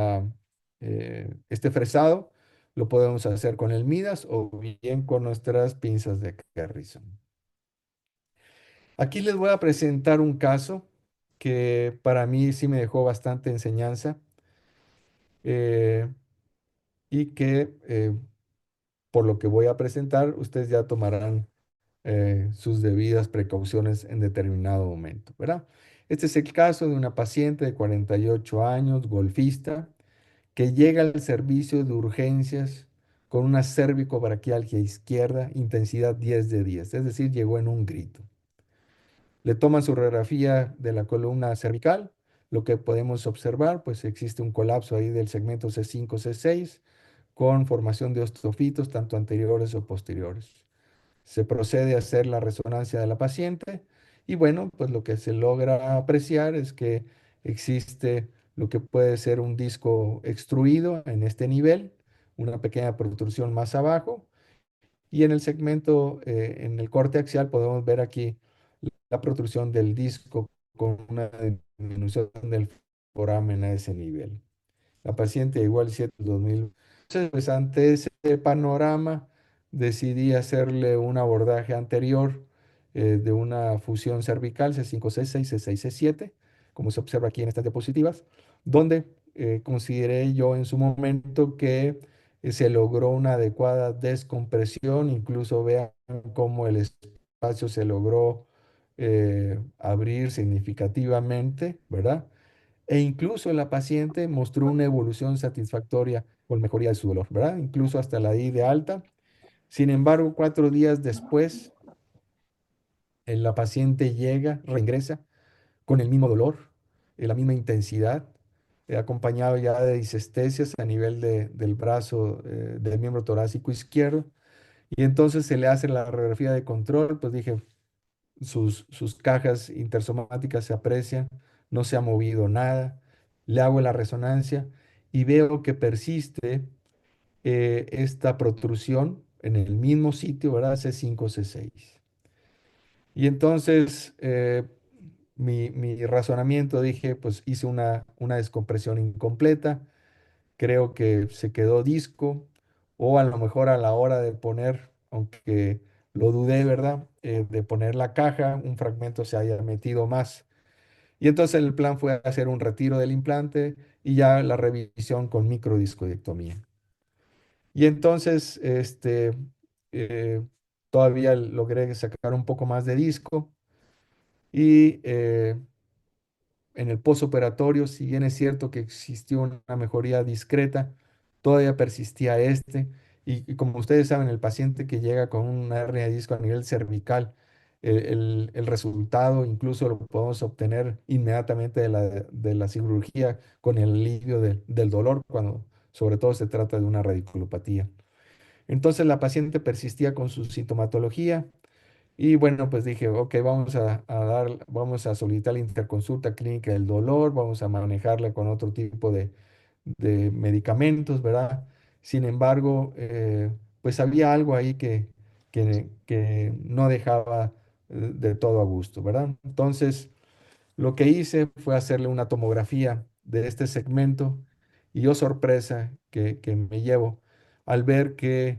fresado lo podemos hacer con el Midas o bien con nuestras pinzas de Carrison. Aquí les voy a presentar un caso que para mí sí me dejó bastante enseñanza eh, y que por lo que voy a presentar, ustedes ya tomarán sus debidas precauciones en determinado momento, ¿verdad? Este es el caso de una paciente de 48 años, golfista, que llega al servicio de urgencias con una cervicobraquialgia izquierda, intensidad 10 de 10, es decir, llegó en un grito. Le toman su radiografía de la columna cervical, lo que podemos observar, pues existe un colapso ahí del segmento C5, C6, con formación de osteofitos, tanto anteriores o posteriores. Se procede a hacer la resonancia de la paciente y bueno, pues lo que se logra apreciar es que existe lo que puede ser un disco extruido en este nivel, una pequeña protrusión más abajo y en el segmento, en el corte axial podemos ver aquí la protrusión del disco con una disminución del foramen a ese nivel. La paciente llegó al 7 de 2000. Entonces, pues ante ese panorama, decidí hacerle un abordaje anterior de una fusión cervical C5C6, C6C7, como se observa aquí en estas diapositivas, donde consideré yo en su momento que se logró una adecuada descompresión, incluso vean cómo el espacio se logró abrir significativamente, ¿verdad? E incluso la paciente mostró una evolución satisfactoria con mejoría de su dolor, ¿verdad? Incluso hasta la I de alta. Sin embargo, 4 días después, la paciente llega, reingresa con el mismo dolor, la misma intensidad, acompañado ya de disestesias a nivel del brazo, del miembro torácico izquierdo. Y entonces se le hace la radiografía de control, pues dije, sus cajas intersomáticas se aprecian, no se ha movido nada, le hago la resonancia y veo que persiste esta protrusión en el mismo sitio, ¿verdad? C5, C6. Y entonces mi razonamiento dije, pues hice una descompresión incompleta, creo que se quedó disco, o a lo mejor a la hora de poner, aunque lo dudé, ¿verdad? De poner la caja, un fragmento se haya metido más. Y entonces el plan fue hacer un retiro del implante y ya la revisión con microdiscodectomía. Y entonces, eh, todavía logré sacar un poco más de disco y en el posoperatorio, si bien es cierto que existió una mejoría discreta, todavía persistía este. Y como ustedes saben, el paciente que llega con una hernia de disco a nivel cervical, el resultado incluso lo podemos obtener inmediatamente de la cirugía con el alivio del dolor, cuando sobre todo se trata de una radiculopatía. Entonces la paciente persistía con su sintomatología y bueno, pues dije, ok, vamos a solicitar la interconsulta clínica del dolor, vamos a manejarla con otro tipo de medicamentos, ¿verdad? Sin embargo, pues había algo ahí que no dejaba de todo a gusto, ¿verdad? Entonces, lo que hice fue hacerle una tomografía de este segmento y yo sorpresa que me llevo al ver que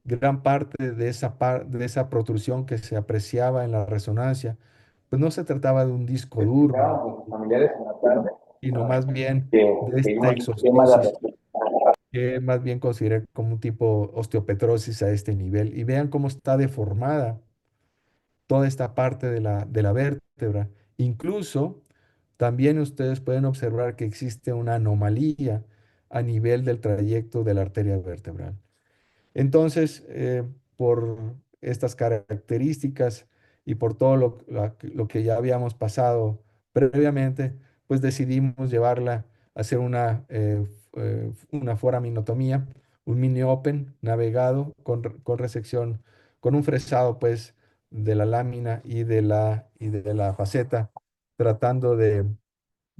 gran parte de esa protrusión que se apreciaba en la resonancia, pues no se trataba de un disco duro, Platicábamos con sus familiares en la tarde sino más bien de que esta vimos el tema de exostosis, que más bien consideré como un tipo osteopetrosis a este nivel. Y vean cómo está deformada toda esta parte de la vértebra. Incluso también ustedes pueden observar que existe una anomalía a nivel del trayecto de la arteria vertebral. Entonces, por estas características y por todo lo que ya habíamos pasado previamente, pues decidimos llevarla a hacer una foraminotomía, un mini open navegado con resección, con un fresado pues de la lámina y de la faceta, tratando de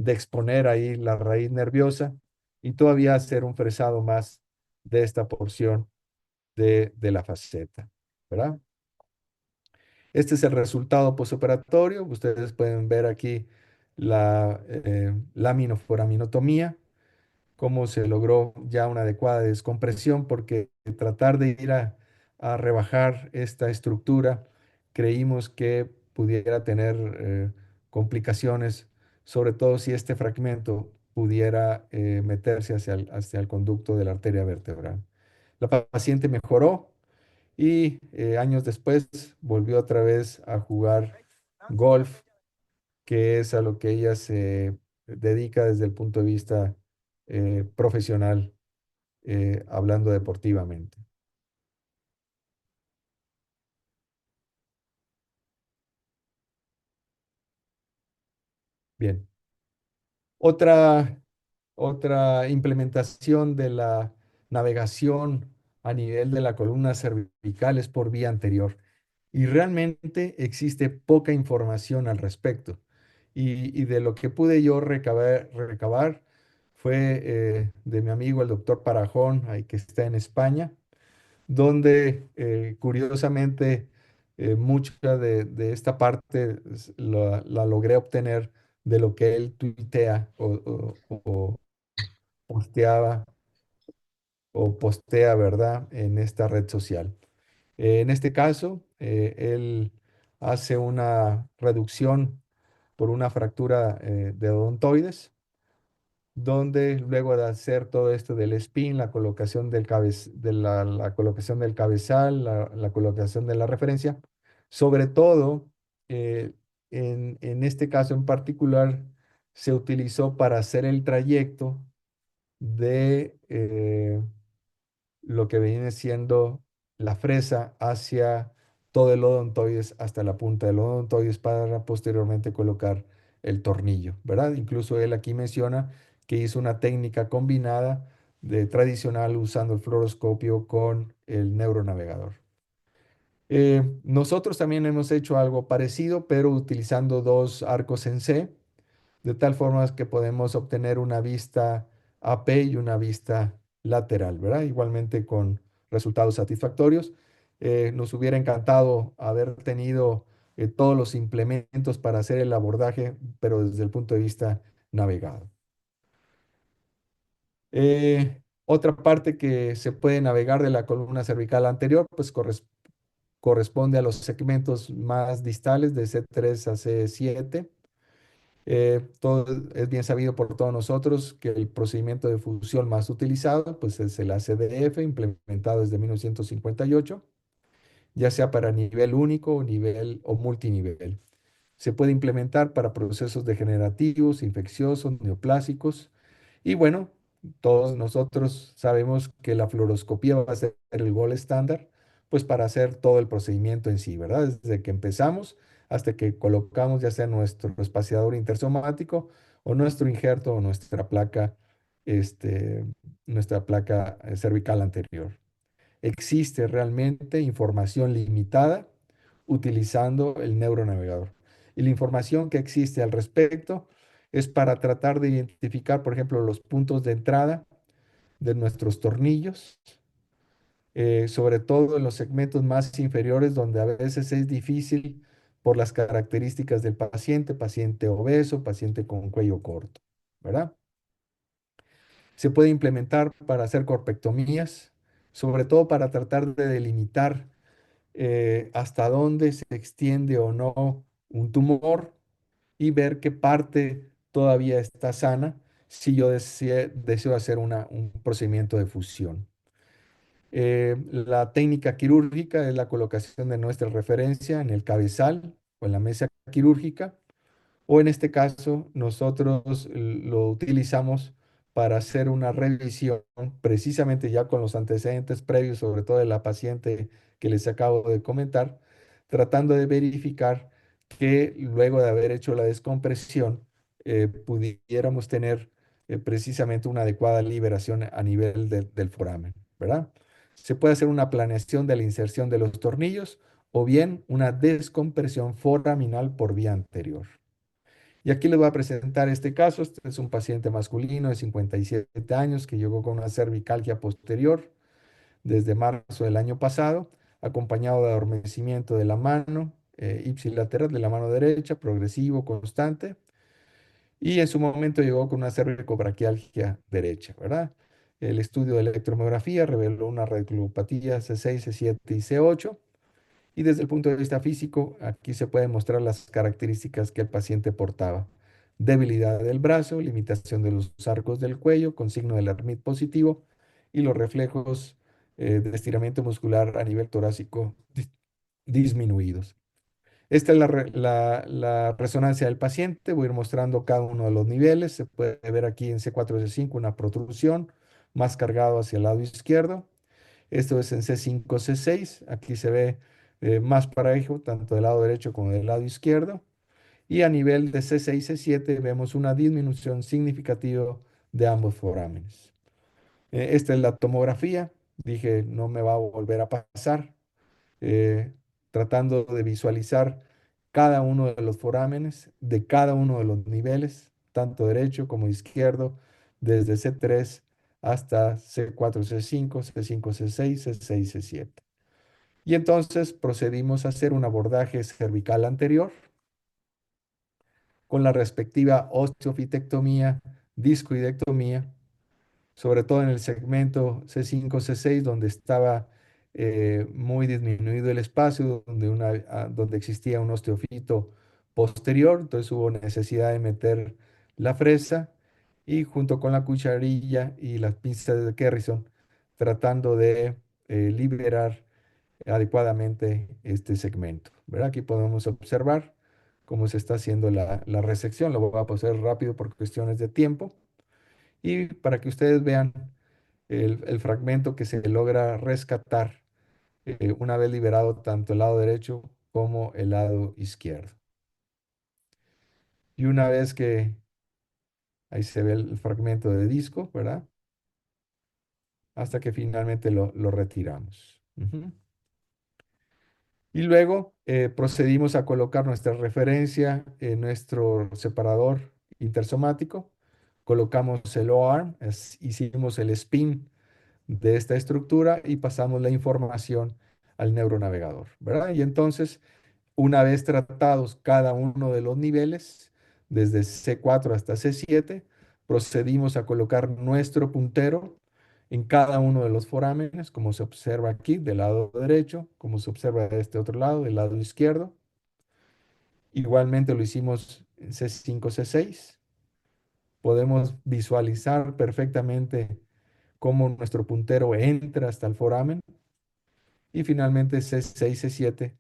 exponer ahí la raíz nerviosa y todavía hacer un fresado más de esta porción de la faceta, ¿verdad? Este es el resultado posoperatorio. Ustedes pueden ver aquí la laminoforaminotomía, cómo se logró ya una adecuada descompresión, porque tratar de ir a rebajar esta estructura, creímos que pudiera tener complicaciones, sobre todo si este fragmento pudiera meterse hacia el conducto de la arteria vertebral. La paciente mejoró y años después volvió otra vez a jugar golf, que es a lo que ella se dedica desde el punto de vista profesional, hablando deportivamente. Bien. Otra, otra implementación de la navegación a nivel de la columna cervical es por vía anterior. Y realmente existe poca información al respecto. Y de lo que pude yo recabar fue de mi amigo el doctor Parajón, ahí que está en España, donde curiosamente mucha de esta parte la logré obtener de lo que él tuitea o posteaba o postea, ¿verdad?, en esta red social. En este caso, él hace una reducción por una fractura de odontoides, donde luego de hacer todo esto del spin, la colocación la colocación del cabezal, la colocación de la referencia, sobre todo en este caso en particular, se utilizó para hacer el trayecto de lo que viene siendo la fresa hacia todo el odontoides hasta la punta del odontoides para posteriormente colocar el tornillo, ¿verdad? Incluso él aquí menciona que hizo una técnica combinada de tradicional usando el fluoroscopio con el neuronavegador. Nosotros también hemos hecho algo parecido, pero utilizando dos arcos en C, de tal forma que podemos obtener una vista AP y una vista lateral, ¿verdad? Igualmente con resultados satisfactorios. Nos hubiera encantado haber tenido todos los implementos para hacer el abordaje, pero desde el punto de vista navegado. Otra parte que se puede navegar de la columna cervical anterior, pues corresponde a los segmentos más distales de C3 a C7. Todo es bien sabido por todos nosotros que el procedimiento de fusión más utilizado pues es el ACDF, implementado desde 1958, ya sea para nivel único, nivel o multinivel. Se puede implementar para procesos degenerativos, infecciosos, neoplásicos. Y bueno, todos nosotros sabemos que la fluoroscopía va a ser el gol estándar, pues para hacer todo el procedimiento en sí, ¿verdad? Desde que empezamos hasta que colocamos ya sea nuestro espaciador intersomático o nuestro injerto o nuestra placa cervical anterior. Existe realmente información limitada utilizando el neuronavegador. Y la información que existe al respecto es para tratar de identificar, por ejemplo, los puntos de entrada de nuestros tornillos, sobre todo en los segmentos más inferiores, donde a veces es difícil por las características del paciente, paciente obeso, paciente con cuello corto, ¿verdad? Se puede implementar para hacer corpectomías, sobre todo para tratar de delimitar hasta dónde se extiende o no un tumor y ver qué parte todavía está sana si yo deseo hacer un procedimiento de fusión. La técnica quirúrgica es la colocación de nuestra referencia en el cabezal o en la mesa quirúrgica, o en este caso nosotros lo utilizamos para hacer una revisión precisamente ya con los antecedentes previos, sobre todo de la paciente que les acabo de comentar, tratando de verificar que luego de haber hecho la descompresión pudiéramos tener precisamente una adecuada liberación a nivel del foramen, ¿verdad? Se puede hacer una planeación de la inserción de los tornillos o bien una descompresión foraminal por vía anterior. Y aquí les voy a presentar este caso. Este es un paciente masculino de 57 años que llegó con una cervicalgia posterior desde marzo del año pasado, acompañado de adormecimiento de la mano ipsilateral de la mano derecha, progresivo, constante, y en su momento llegó con una cervicobraquialgia derecha, ¿verdad? El estudio de electromiografía reveló una radiculopatía C6, C7 y C8. Y desde el punto de vista físico, aquí se pueden mostrar las características que el paciente portaba. Debilidad del brazo, limitación de los arcos del cuello con signo de Lhermitte positivo y los reflejos de estiramiento muscular a nivel torácico disminuidos. Esta es la resonancia del paciente. Voy a ir mostrando cada uno de los niveles. Se puede ver aquí en C4 C5 una protrusión más cargado hacia el lado izquierdo. Esto es en C5, C6. Aquí se ve más parejo, tanto del lado derecho como del lado izquierdo. Y a nivel de C6, C7 vemos una disminución significativa de ambos forámenes. Esta es la tomografía. Dije, no me va a volver a pasar. eh, Tratando de visualizar cada uno de los forámenes de cada uno de los niveles, tanto derecho como izquierdo, desde C3 hasta C4, C5, C5, C6, C6, C7. Y entonces procedimos a hacer un abordaje cervical anterior con la respectiva osteofitectomía, discoidectomía, sobre todo en el segmento C5, C6, donde estaba muy disminuido el espacio, donde existía un osteofito posterior, entonces hubo necesidad de meter la fresa y junto con la cucharilla y las pinzas de Kerrison, tratando de liberar adecuadamente este segmento, ¿verdad? Aquí podemos observar cómo se está haciendo la resección. Lo voy a hacer rápido por cuestiones de tiempo y para que ustedes vean el fragmento que se logra rescatar una vez liberado tanto el lado derecho como el lado izquierdo. Y una vez que ahí se ve el fragmento de disco, ¿verdad? Hasta que finalmente lo retiramos. Ujú. Y luego procedimos a colocar nuestra referencia en nuestro separador intersomático. Colocamos el O-arm, hicimos el spin de esta estructura y pasamos la información al neuronavegador, ¿verdad? Y entonces, una vez tratados cada uno de los niveles, desde C4 hasta C7, procedimos a colocar nuestro puntero en cada uno de los forámenes, como se observa aquí del lado derecho, como se observa de este otro lado, del lado izquierdo. Igualmente lo hicimos en C5, C6. Podemos visualizar perfectamente cómo nuestro puntero entra hasta el foramen. Y finalmente C6, C7,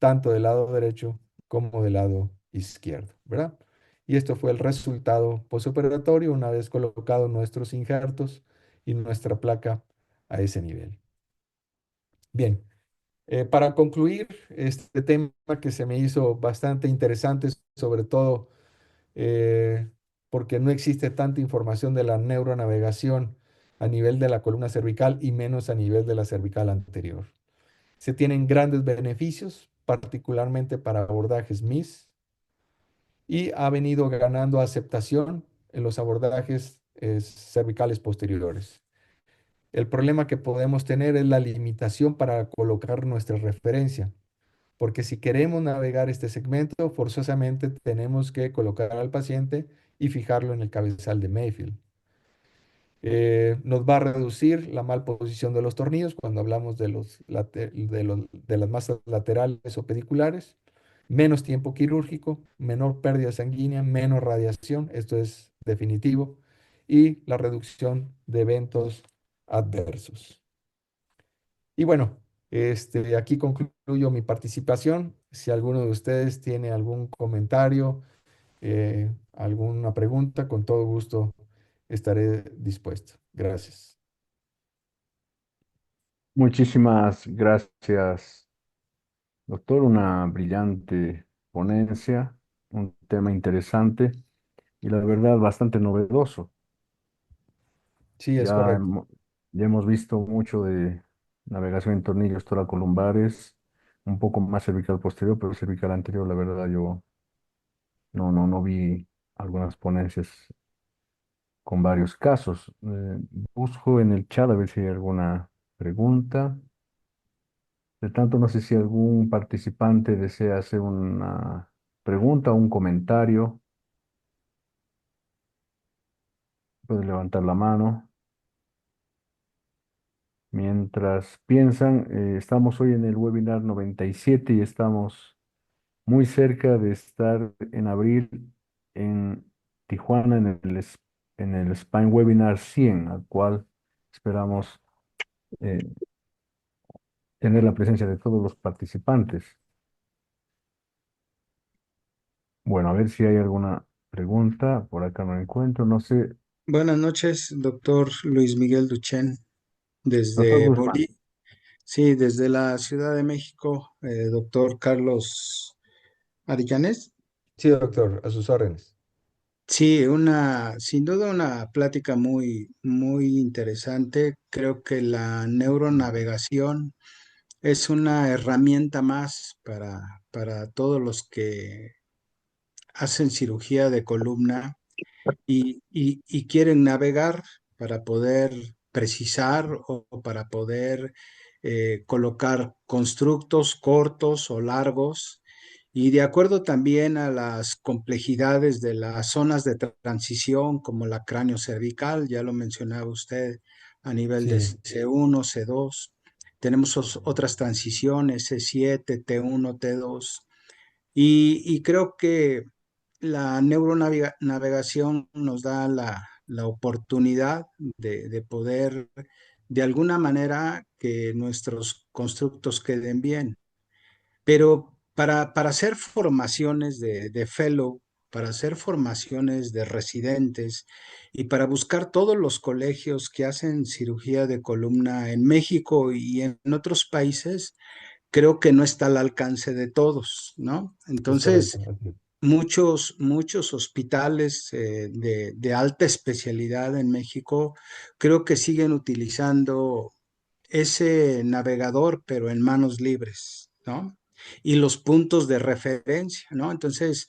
tanto del lado derecho como del lado izquierdo, ¿verdad? Y esto fue el resultado postoperatorio una vez colocados nuestros injertos y nuestra placa a ese nivel. Bien, para concluir este tema que se me hizo bastante interesante, sobre todo porque no existe tanta información de la neuronavegación a nivel de la columna cervical y menos a nivel de la cervical anterior. Se tienen grandes beneficios, particularmente para abordajes MIS, y ha venido ganando aceptación en los abordajes cervicales posteriores. El problema que podemos tener es la limitación para colocar nuestra referencia, porque si queremos navegar este segmento, forzosamente tenemos que colocar al paciente y fijarlo en el cabezal de Mayfield. Nos va a reducir la malposición de los tornillos cuando hablamos de las masas laterales o pediculares, menos tiempo quirúrgico, menor pérdida sanguínea, menos radiación, esto es definitivo, y la reducción de eventos adversos. Y bueno, aquí concluyo mi participación. Si alguno de ustedes tiene algún comentario, alguna pregunta, con todo gusto estaré dispuesto. Gracias. Muchísimas gracias, doctor. Una brillante ponencia, un tema interesante y la verdad bastante novedoso. Sí, es Ya, correcto. hemo- ya hemos visto mucho de navegación en tornillos toracolumbares, un poco más cervical posterior, pero cervical anterior, la verdad, yo no vi algunas ponencias con varios casos. Busco en el chat a ver si hay alguna pregunta. De tanto, no sé si algún participante desea hacer una pregunta o un comentario. Puede levantar la mano. Mientras piensan, estamos hoy en el webinar 97 y estamos muy cerca de estar en abril en Tijuana en el Spine Webinar 100, al cual esperamos eh, tener la presencia de todos los participantes. Bueno, a ver si hay alguna pregunta. Por acá no encuentro. No sé. Buenas noches, doctor Luis Miguel Duchén, Doctor desde Guzmán. Sí, desde la Ciudad de México, doctor Carlos Arillanes. Sí, doctor, a sus órdenes. Sí, sin duda una plática muy interesante. Creo que la neuronavegación es una herramienta más para todos los que hacen cirugía de columna y quieren navegar para poder precisar o para poder colocar constructos cortos o largos y de acuerdo también a las complejidades de las zonas de transición como la cráneo cervical, ya lo mencionaba usted, a nivel de Sí, C1, C2. Tenemos otras transiciones, C7, T1, T2. Y creo que la neuronavegación nos da la oportunidad de poder, de alguna manera, que nuestros constructos queden bien. Pero para hacer formaciones de fellow, para hacer formaciones de residentes y para buscar todos los colegios que hacen cirugía de columna en México y en otros países, creo que no está al alcance de todos, ¿no? es Entonces, correcto. Así es. muchos hospitales de alta especialidad en México creo que siguen utilizando ese navegador, pero en manos libres, ¿no? Y los puntos de referencia, ¿no? Entonces,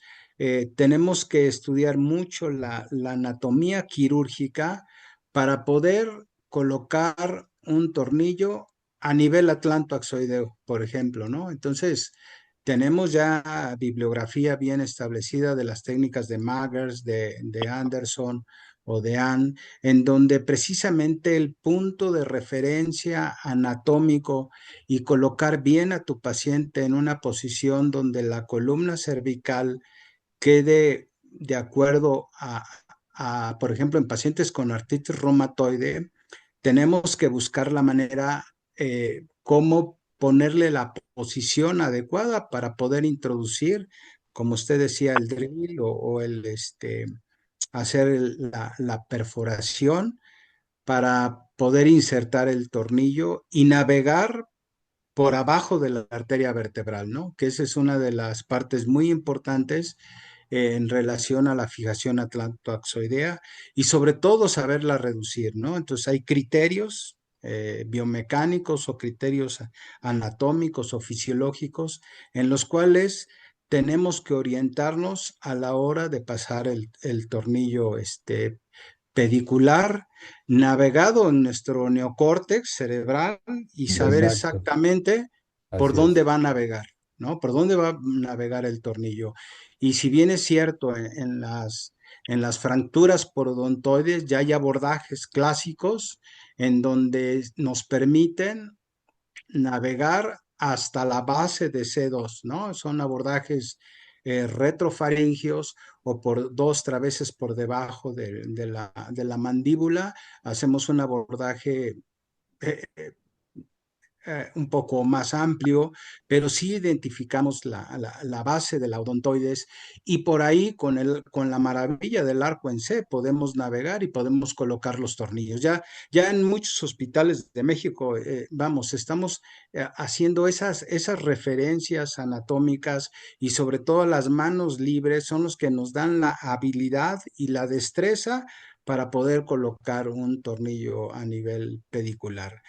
tenemos que estudiar mucho la anatomía quirúrgica para poder colocar un tornillo a nivel atlantoaxoideo, por ejemplo, ¿no? Entonces, tenemos ya bibliografía bien establecida de las técnicas de Magers, de Anderson o de Ann, en donde precisamente el punto de referencia anatómico y colocar bien a tu paciente en una posición donde la columna cervical quede de acuerdo por ejemplo, en pacientes con artritis reumatoide, tenemos que buscar la manera, cómo ponerle la posición adecuada para poder introducir, como usted decía, el drill o hacer la perforación para poder insertar el tornillo y navegar por abajo de la arteria vertebral, ¿no? Que esa es una de las partes muy importantes en relación a la fijación atlantoaxoidea y sobre todo saberla reducir, ¿no? Entonces hay criterios biomecánicos o criterios anatómicos o fisiológicos en los cuales tenemos que orientarnos a la hora de pasar el tornillo pedicular navegado en nuestro neocórtex cerebral y saber Exacto, exactamente por así dónde es. va a navegar, ¿no? Por dónde va a navegar el tornillo. Y si bien es cierto, en las fracturas porodontoides ya hay abordajes clásicos en donde nos permiten navegar hasta la base de C2, ¿no? Son abordajes retrofaringios o por dos veces por debajo de la mandíbula. Hacemos un abordaje eh, un poco más amplio, pero sí identificamos la base de la odontoides y por ahí con la maravilla del arco en C podemos navegar y podemos colocar los tornillos. Ya en muchos hospitales de México, vamos, estamos haciendo esas referencias anatómicas y sobre todo las manos libres son los que nos dan la habilidad y la destreza para poder colocar un tornillo a nivel pedicular.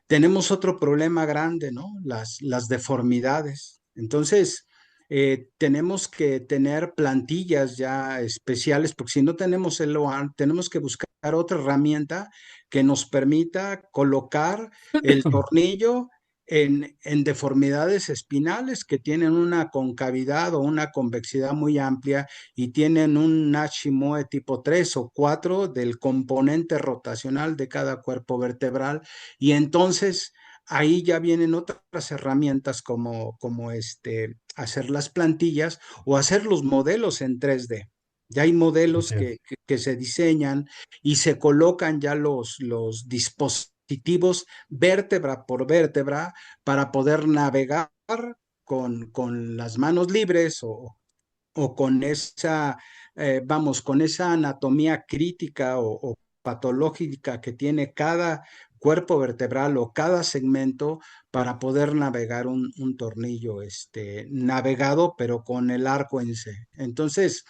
Tenemos otro problema grande, ¿no? Las deformidades. Entonces, tenemos que tener plantillas ya especiales, porque si no tenemos el OAR, tenemos que buscar otra herramienta que nos permita colocar el tornillo en deformidades espinales que tienen una concavidad o una convexidad muy amplia y tienen un Nashimoe tipo 3 o 4 del componente rotacional de cada cuerpo vertebral y entonces ahí ya vienen otras herramientas como hacer las plantillas o hacer los modelos en 3D. Ya hay modelos Así es. que se diseñan y se colocan ya los dispositivos vértebra por vértebra para poder navegar con las manos libres o con con esa anatomía crítica o patológica que tiene cada cuerpo vertebral o cada segmento para poder navegar un tornillo navegado, pero con el arco en C. Entonces,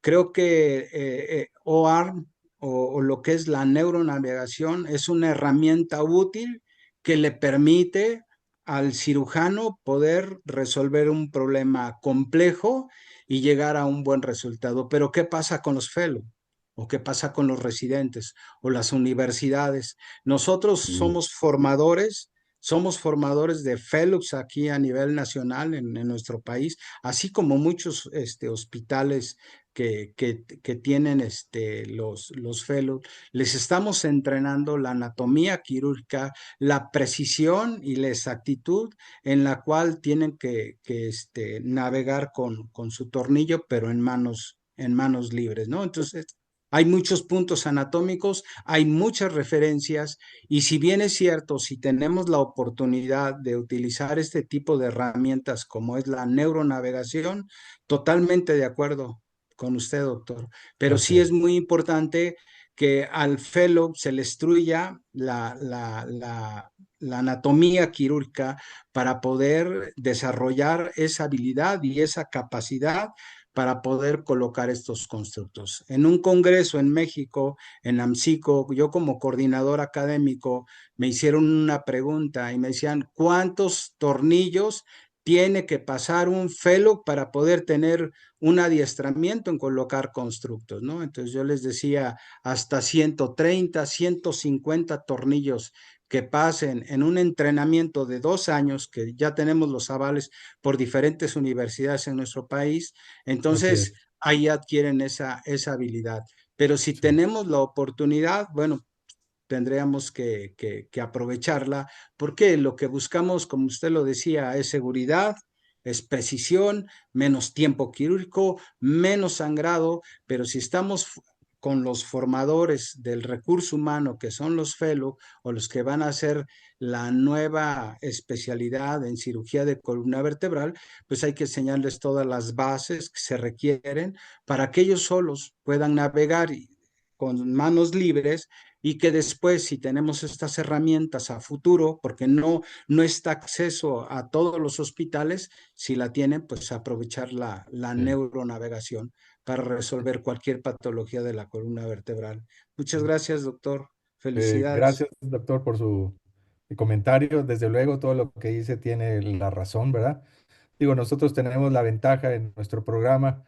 creo que OAR o lo que es la neuronavegación es una herramienta útil que le permite al cirujano poder resolver un problema complejo y llegar a un buen resultado. Pero ¿qué pasa con los fellows? ¿O qué pasa con los residentes o las universidades? Nosotros Sí, somos formadores, somos formadores de fellows aquí a nivel nacional en nuestro país, así como muchos hospitales que tienen los fellows. Les estamos entrenando la anatomía quirúrgica, la precisión y la exactitud en la cual tienen que navegar con su tornillo, pero en manos libres, ¿no? Entonces, hay muchos puntos anatómicos, hay muchas referencias, y si bien es cierto, si tenemos la oportunidad de utilizar este tipo de herramientas como es la neuronavegación, totalmente de acuerdo con usted, doctor, pero Así sí es es. muy importante que al fellow se le instruya la anatomía quirúrgica para poder desarrollar esa habilidad y esa capacidad para poder colocar estos constructos. En un congreso en México, en AMSICO, yo como coordinador académico me hicieron una pregunta y me decían, ¿cuántos tornillos tiene que pasar un fellow para poder tener un adiestramiento en colocar constructos, ¿no? Entonces yo les decía, hasta 130, 150 tornillos que pasen en un entrenamiento de 2 años, que ya tenemos los avales por diferentes universidades en nuestro país, Así entonces es. ahí adquieren esa habilidad. Pero si Sí. tenemos la oportunidad, bueno, tendríamos que aprovecharla, porque lo que buscamos, como usted lo decía, es seguridad, es precisión, menos tiempo quirúrgico, menos sangrado, pero si estamos con los formadores del recurso humano, que son los fellow, o los que van a hacer la nueva especialidad en cirugía de columna vertebral, pues hay que enseñarles todas las bases que se requieren para que ellos solos puedan navegar con manos libres, y que después, si tenemos estas herramientas a futuro, porque no está acceso a todos los hospitales, si la tienen, pues aprovechar la Sí. neuronavegación para resolver cualquier patología de la columna vertebral. Muchas gracias, doctor. Felicidades. Gracias, doctor, por su comentario. Desde luego, todo lo que dice tiene la razón, ¿verdad? Digo, nosotros tenemos la ventaja en nuestro programa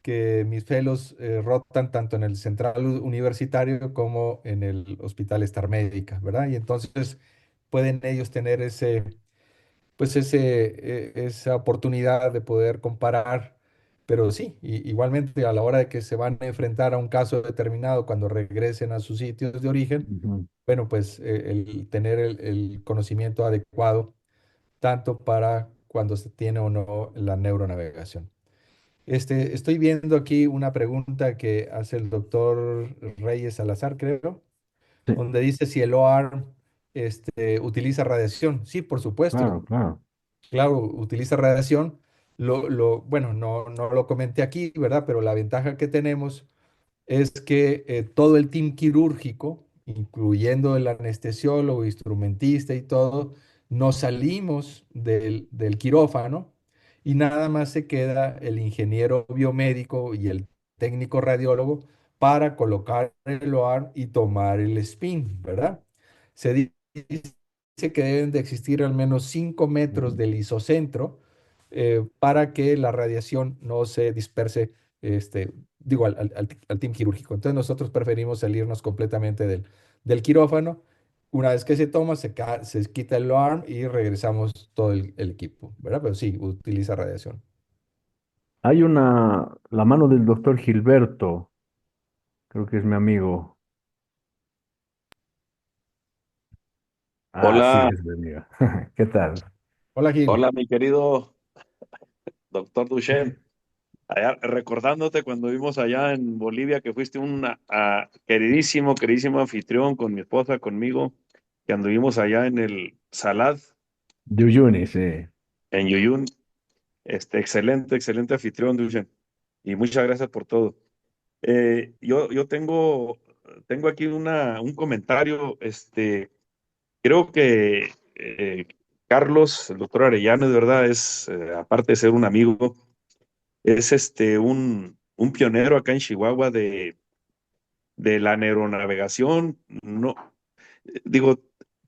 que mis fellows rotan tanto en el central universitario como en el Hospital Star Médica, ¿verdad? Y entonces pueden ellos tener esa oportunidad de poder comparar, pero sí, igualmente a la hora de que se van a enfrentar a un caso determinado cuando regresen a sus sitios de origen, Ujú. bueno, pues el tener el conocimiento adecuado tanto para cuando se tiene o no la neuronavegación. Estoy viendo aquí una pregunta que hace el doctor Reyes Salazar, creo, Sí, donde dice si el OARM utiliza radiación. Sí, por claro, supuesto. claro. Claro, utiliza radiación. Bueno, no lo comenté aquí, ¿verdad? Pero la ventaja que tenemos es que todo el team quirúrgico, incluyendo el anestesiólogo, instrumentista y todo, nos salimos del quirófano y nada más se queda el ingeniero biomédico y el técnico radiólogo para colocar el OAR y tomar el spin, ¿verdad? Se dice que deben de existir al menos 5 metros Ujú. del isocentro para que la radiación no se disperse digo, al team quirúrgico. Entonces nosotros preferimos salirnos completamente del quirófano. Una vez que se toma, se quita el alarm y regresamos todo el equipo, ¿verdad? Pero sí, utiliza radiación. Hay la mano del doctor Gilberto, creo que es mi amigo. Ah, sí, Hola, es mi amigo. ¿Qué tal? Hola, Gil. hola mi querido doctor Duchenne. Allá, recordándote cuando vimos allá en Bolivia que fuiste un queridísimo, queridísimo anfitrión con mi esposa, conmigo, que anduvimos allá en el Salad, Yuyuni, sí. en Yuyún. Excelente, excelente anfitrión, Duchenne. Y muchas gracias por todo. Yo tengo aquí un comentario. Creo que Carlos, el doctor Arellano, de verdad, aparte de ser un amigo, es un pionero acá en Chihuahua de la neuronavegación. No, digo,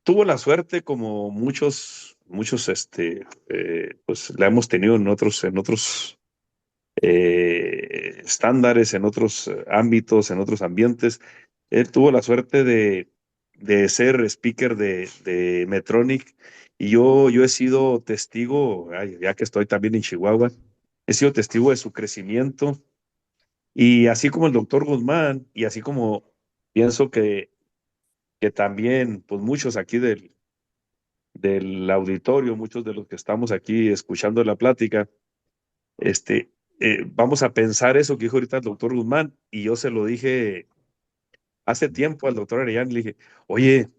tuvo la suerte como muchos, pues la hemos tenido en otros estándares, en otros ámbitos, en otros ambientes. Él tuvo la suerte de ser speaker de Medtronic y yo he sido testigo, ay, ya que estoy también en Chihuahua, he sido testigo de su crecimiento y así como el doctor Guzmán y así como pienso que también, pues muchos aquí del auditorio, muchos de los que estamos aquí escuchando la plática, vamos a pensar eso que dijo ahorita el doctor Guzmán y yo se lo dije hace tiempo al doctor Arellán, le dije, oye,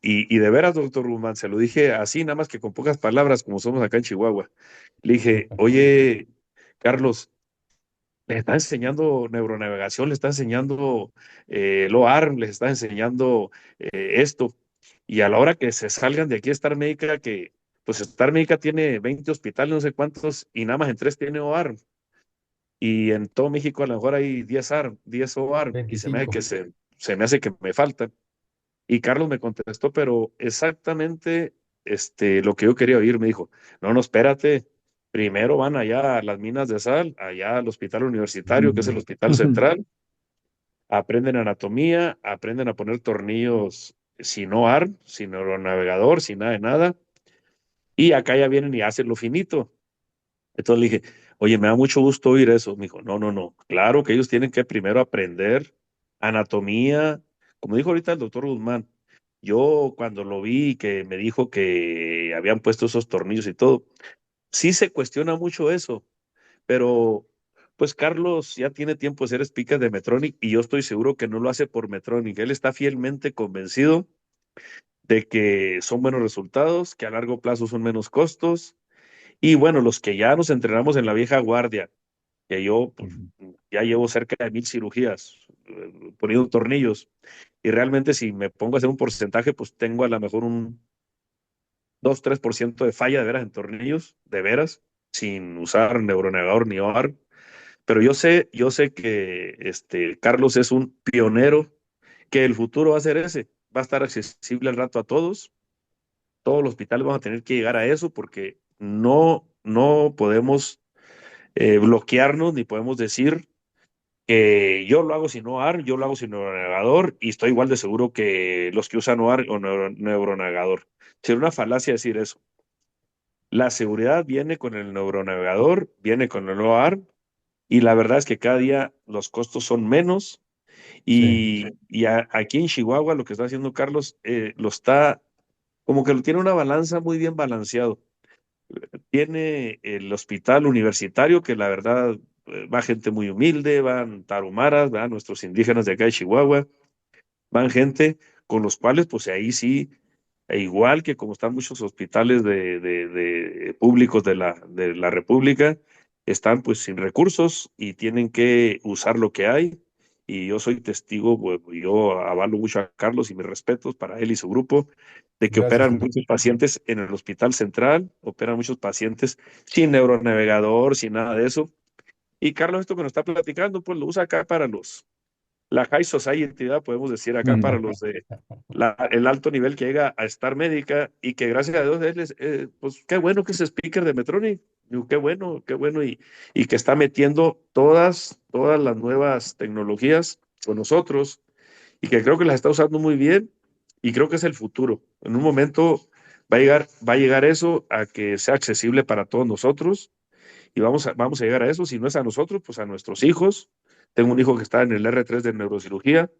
y de veras, doctor Guzmán, se lo dije así, nada más que con pocas palabras, como somos acá en Chihuahua. Le dije, oye, Carlos, les está enseñando neuronavegación, les está enseñando LOARM, les está enseñando esto. Y a la hora que se salgan de aquí a Star Médica, que pues Star Médica tiene 20 hospitales, no sé cuántos, y nada más en 3 tiene OARM. Y en todo México a lo mejor hay 10 ARM, 10 OARM, y se me hace 25. que se me hace que me faltan. Y Carlos me contestó, pero exactamente lo que yo quería oír, me dijo, no, no, espérate, primero van allá a las minas de sal, allá al hospital universitario, que es el hospital central, aprenden anatomía, aprenden a poner tornillos sin no ARM, sin neuronavegador, sin nada de nada, y acá ya vienen y hacen lo finito. Entonces le dije, oye, me da mucho gusto oír eso. Me dijo, no, no, no, claro que ellos tienen que primero aprender anatomía, como dijo ahorita el doctor Guzmán. Yo cuando lo vi que me dijo que habían puesto esos tornillos y todo, sí se cuestiona mucho eso, pero pues Carlos ya tiene tiempo de ser speaker de Medtronic y yo estoy seguro que no lo hace por Medtronic. Él está fielmente convencido de que son buenos resultados, que a largo plazo son menos costos y bueno, los que ya nos entrenamos en la vieja guardia, que yo pues, Ujú. ya llevo cerca de 1000 cirugías poniendo tornillos. Y realmente si me pongo a hacer un porcentaje, pues tengo a lo mejor un 2-3% de falla de veras en tornillos, de veras, sin usar neuronavegador ni OAR. Pero yo sé que Carlos es un pionero, que el futuro va a ser ese, va a estar accesible al rato a todos. Todos los hospitales van a tener que llegar a eso porque no podemos bloquearnos ni podemos decir que yo lo hago sin OAR, yo lo hago sin neuronavegador y estoy igual de seguro que los que usan OAR o neuronavegador. Sería una falacia decir eso. La seguridad viene con el neuronavegador, viene con el OAR y la verdad es que cada día los costos son menos Sí, aquí en Chihuahua lo que está haciendo Carlos lo está como que lo tiene una balanza muy bien balanceado. Tiene el hospital universitario, que la verdad va gente muy humilde, van tarumaras, van nuestros indígenas de acá de Chihuahua, van gente con los cuales, pues ahí sí, e igual que como están muchos hospitales de públicos de la República, están pues sin recursos y tienen que usar lo que hay. Y yo soy testigo, pues, yo avalo mucho a Carlos y mis respetos para él y su grupo, de que gracias, operan Felipe. muchos pacientes en el Hospital Central, operan muchos pacientes sin neuronavegador, sin nada de eso. Y Carlos, esto que nos está platicando, pues lo usa acá para la high society, ¿verdad? Podemos decir acá para Ujú. los de el alto nivel que llega a estar médica y que gracias a Dios él es, pues qué bueno que es speaker de Medtronic, digo, qué bueno y que está metiendo todas las nuevas tecnologías con nosotros y que creo que las está usando muy bien y creo que es el futuro. En un momento va a llegar eso a que sea accesible para todos nosotros y vamos a llegar a eso, si no es a nosotros, pues a nuestros hijos. Tengo un hijo que está en el R3 de neurocirugía.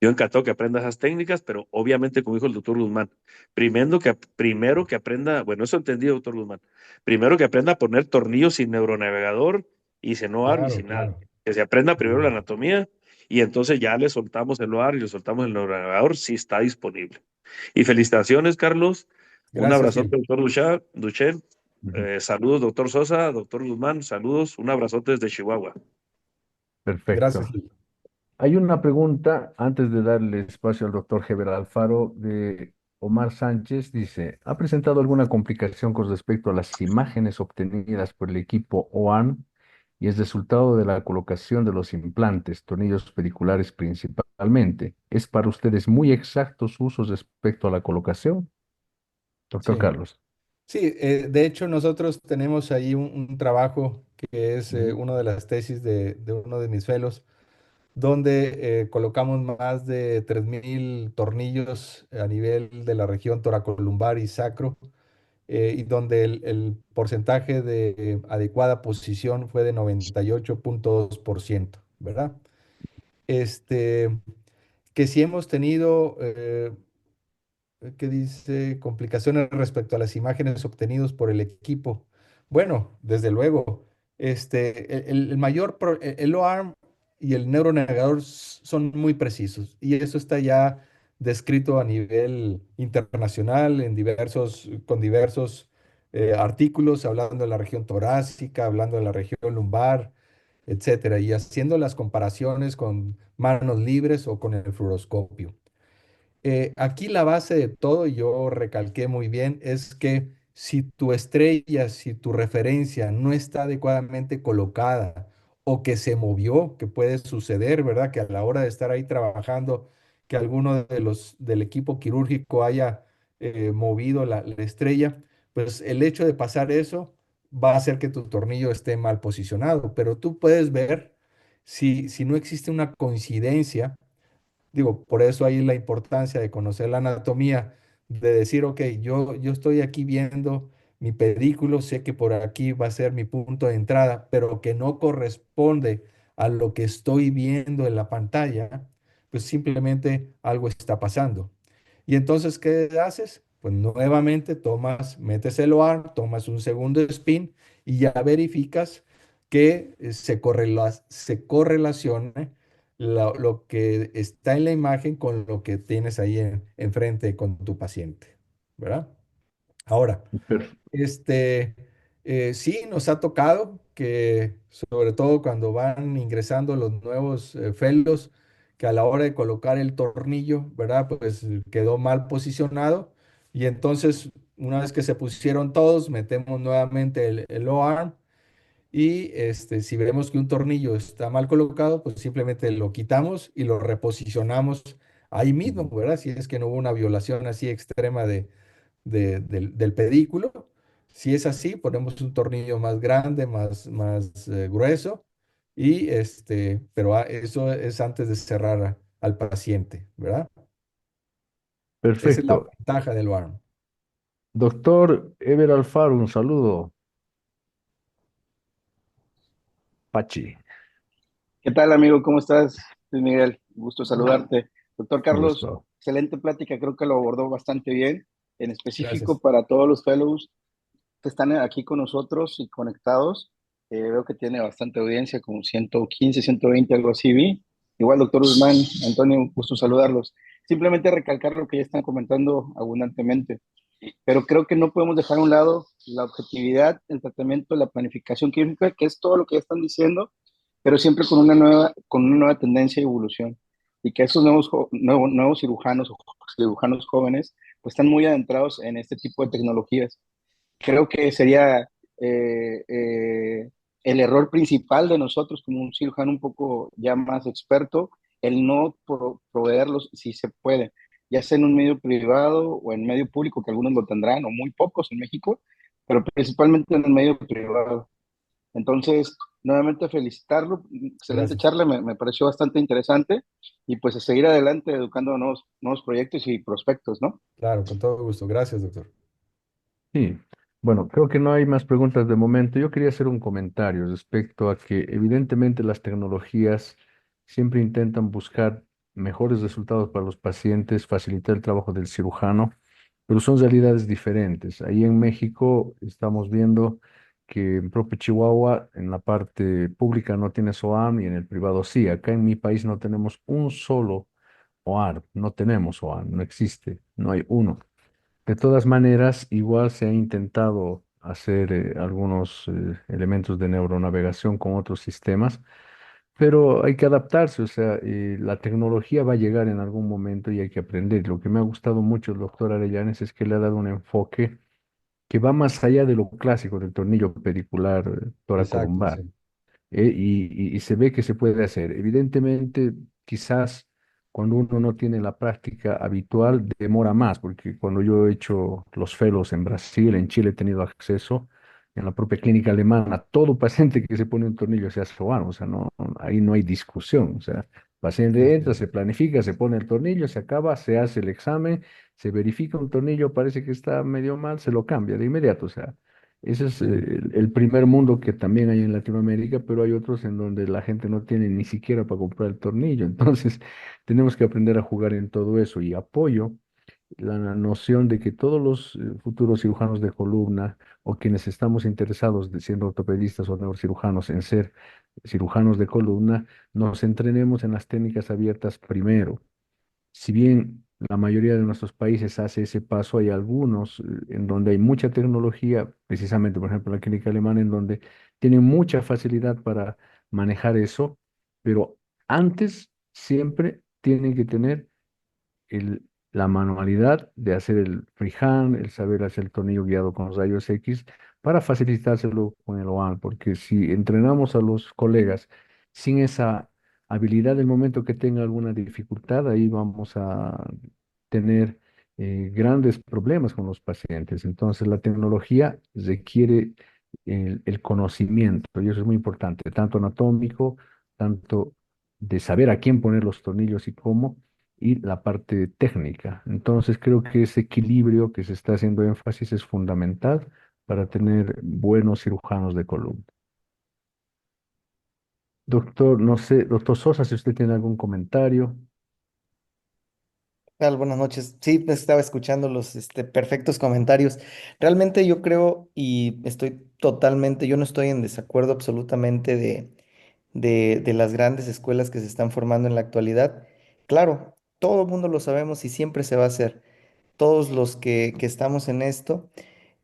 Yo encantado que aprenda esas técnicas, pero obviamente, como dijo el doctor Guzmán, primero que aprenda, bueno, eso entendí, doctor Guzmán, primero que aprenda a poner tornillos sin neuronavegador y sin OAR y Claro, sin nada. claro. Que se aprenda Muy primero la bien. anatomía y entonces ya le soltamos el OAR y le soltamos el neuronavegador si está disponible. Y felicitaciones, Carlos. Un Gracias, abrazote, Phil. doctor Duchel. Ujú. Saludos, doctor Sosa, doctor Guzmán, saludos. Un abrazote desde Chihuahua. Gracias, Perfecto. Phil. Hay una pregunta antes de darle espacio al doctor Heber Alfaro de Omar Sánchez. Dice, ¿ha presentado alguna complicación con respecto a las imágenes obtenidas por el equipo OAN y es resultado de la colocación de los implantes, tornillos pediculares principalmente? ¿Es para ustedes muy exactos sus usos respecto a la colocación? Doctor Sí. Carlos. Sí, de hecho nosotros tenemos ahí un trabajo que es Ujú. una de las tesis de uno de mis fellows, donde colocamos más de 3.000 tornillos a nivel de la región toracolumbar y sacro, y donde el porcentaje de adecuada posición fue de 98.2%, ¿verdad? Este, que si hemos tenido ¿qué dice? Complicaciones respecto a las imágenes obtenidas por el equipo. Bueno, desde luego, el mayor, el OARM y el neuronavegador son muy precisos y eso está ya descrito a nivel internacional con diversos artículos, hablando de la región torácica, hablando de la región lumbar, etcétera, y haciendo las comparaciones con manos libres o con el fluoroscopio. Aquí la base de todo, y yo recalqué muy bien, es que si tu estrella, si tu referencia no está adecuadamente colocada o que se movió, que puede suceder, ¿verdad? Que a la hora de estar ahí trabajando, que alguno de los del equipo quirúrgico haya movido la estrella, pues el hecho de pasar eso va a hacer que tu tornillo esté mal posicionado, pero tú puedes ver si no existe una coincidencia. Digo, por eso ahí la importancia de conocer la anatomía, de decir, ok, yo estoy aquí viendo mi pedículo, sé que por aquí va a ser mi punto de entrada, pero que no corresponde a lo que estoy viendo en la pantalla, pues simplemente algo está pasando. Y entonces, ¿qué haces? Pues nuevamente metes el OAR, tomas un segundo spin y ya verificas que se correlacione lo que está en la imagen con lo que tienes ahí enfrente con tu paciente, ¿verdad? Ahora, Per- este, sí, nos ha tocado que, sobre todo cuando van ingresando los nuevos fellows, que a la hora de colocar el tornillo, ¿verdad? Pues quedó mal posicionado y entonces, una vez que se pusieron todos, metemos nuevamente el O-arm y si vemos que un tornillo está mal colocado, pues simplemente lo quitamos y lo reposicionamos ahí mismo, ¿verdad? Si es que no hubo una violación así extrema del pedículo. Si es así, ponemos un tornillo más grande, más grueso, pero eso es antes de cerrar al paciente, ¿verdad? Esa es la Perfecto. ventaja del arm. Doctor Ever Alfaro, un saludo. Pachi, ¿Qué tal, amigo? ¿Cómo estás? Soy Miguel, gusto saludarte. Doctor Carlos, gusto. excelente plática, creo que lo abordó bastante bien, en específico Gracias. para todos los fellows que están aquí con nosotros y conectados. Veo que tiene bastante audiencia, como 115, 120, algo así vi. Igual, doctor Guzmán, Antonio, un gusto saludarlos. Simplemente recalcar lo que ya están comentando abundantemente, pero creo que no podemos dejar a un lado la objetividad, el tratamiento, la planificación química, que es todo lo que ya están diciendo, pero siempre con una nueva tendencia y evolución. Y que estos nuevos cirujanos o cirujanos jóvenes pues están muy adentrados en este tipo de tecnologías. Creo que sería eh, eh, el error principal de nosotros como un cirujano un poco ya más experto, el no proveerlos si se puede, ya sea en un medio privado o en medio público, que algunos lo tendrán, o muy pocos en México, pero principalmente en el medio privado. Entonces, nuevamente felicitarlo, excelente Gracias. charla, me pareció bastante interesante y pues a seguir adelante educando nuevos proyectos y prospectos, ¿no? Claro, con todo gusto. Gracias, doctor. Sí, bueno, creo que no hay más preguntas de momento. Yo quería hacer un comentario respecto a que evidentemente las tecnologías siempre intentan buscar mejores resultados para los pacientes, facilitar el trabajo del cirujano, pero son realidades diferentes. Ahí en México estamos viendo que en propio Chihuahua, en la parte pública no tiene SOAM y en el privado sí. Acá en mi país no tenemos un solo OAR, no tenemos OAR, no existe, no hay uno. De todas maneras, igual se ha intentado hacer algunos elementos de neuronavegación con otros sistemas, pero hay que adaptarse, o sea, la tecnología va a llegar en algún momento y hay que aprender. Lo que me ha gustado mucho el doctor Arellanes es que le ha dado un enfoque que va más allá de lo clásico del tornillo pedicular Exacto, toracolumbar, sí. y se ve que se puede hacer. Evidentemente, quizás cuando uno no tiene la práctica habitual, demora más, porque cuando yo he hecho los fellows en Brasil, en Chile he tenido acceso, en la propia clínica alemana, todo paciente que se pone un tornillo se hace sobano, o sea, ahí no hay discusión, o sea, Paciente Así entra, es. se planifica, se pone el tornillo, se acaba, se hace el examen, se verifica un tornillo, parece que está medio mal, se lo cambia de inmediato. O sea, ese es Sí, el primer mundo que también hay en Latinoamérica, pero hay otros en donde la gente no tiene ni siquiera para comprar el tornillo. Entonces, tenemos que aprender a jugar en todo eso y apoyo la noción de que todos los futuros cirujanos de columna o quienes estamos interesados de siendo ortopedistas o neurocirujanos en ser cirujanos de columna, nos entrenemos en las técnicas abiertas primero. Si bien la mayoría de nuestros países hace ese paso, hay algunos en donde hay mucha tecnología, precisamente, por ejemplo, la clínica alemana, en donde tienen mucha facilidad para manejar eso, pero antes siempre tienen que tener el- la manualidad de hacer el freehand, el saber hacer el tornillo guiado con rayos X para facilitárselo con el OAN, porque si entrenamos a los colegas sin esa habilidad, del momento que tenga alguna dificultad, ahí vamos a tener grandes problemas con los pacientes. Entonces, la tecnología requiere el conocimiento, y eso es muy importante, tanto anatómico, tanto de saber a quién poner los tornillos y cómo y la parte técnica. Entonces creo que ese equilibrio que se está haciendo énfasis es fundamental para tener buenos cirujanos de columna. Doctor, no sé, doctor Sosa, si usted tiene algún comentario. Tal? Buenas noches. Sí, pues, estaba escuchando los perfectos comentarios. Realmente yo creo y estoy totalmente, yo no estoy en desacuerdo absolutamente de las grandes escuelas que se están formando en la actualidad. Claro, todo el mundo lo sabemos y siempre se va a hacer. Todos los que estamos en esto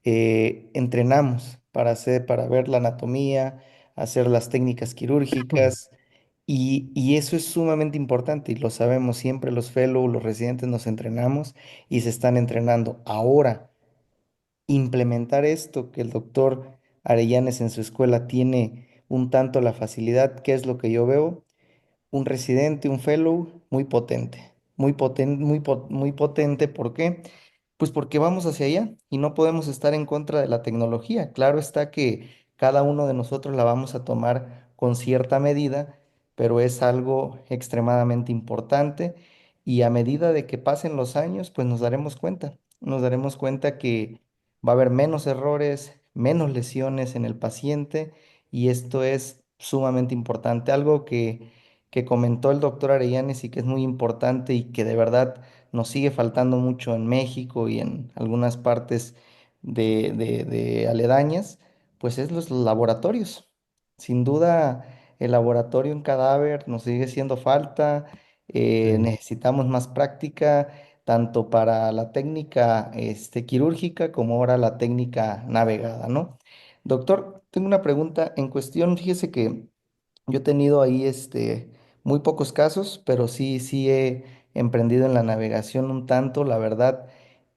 entrenamos para hacer, para ver la anatomía, hacer las técnicas quirúrgicas. Y eso es sumamente importante y lo sabemos siempre, los fellow, los residentes nos entrenamos y se están entrenando. Ahora, implementar esto que el doctor Arellanes en su escuela tiene un tanto la facilidad, ¿qué es lo que yo veo? Un residente, un fellow muy potente, muy potente. ¿Por qué? Pues porque vamos hacia allá y no podemos estar en contra de la tecnología. Claro está que cada uno de nosotros la vamos a tomar con cierta medida, pero es algo extremadamente importante y a medida de que pasen los años, pues nos daremos cuenta que va a haber menos errores, menos lesiones en el paciente y esto es sumamente importante. Algo que comentó el doctor Arellanes y que es muy importante y que de verdad nos sigue faltando mucho en México y en algunas partes de aledañas, pues es los laboratorios. Sin duda, el laboratorio en cadáver nos sigue haciendo falta, sí. necesitamos más práctica, tanto para la técnica quirúrgica como ahora la técnica navegada, ¿no? Doctor, tengo una pregunta en cuestión, fíjese que yo he tenido ahí muy pocos casos, pero sí he emprendido en la navegación un tanto. La verdad,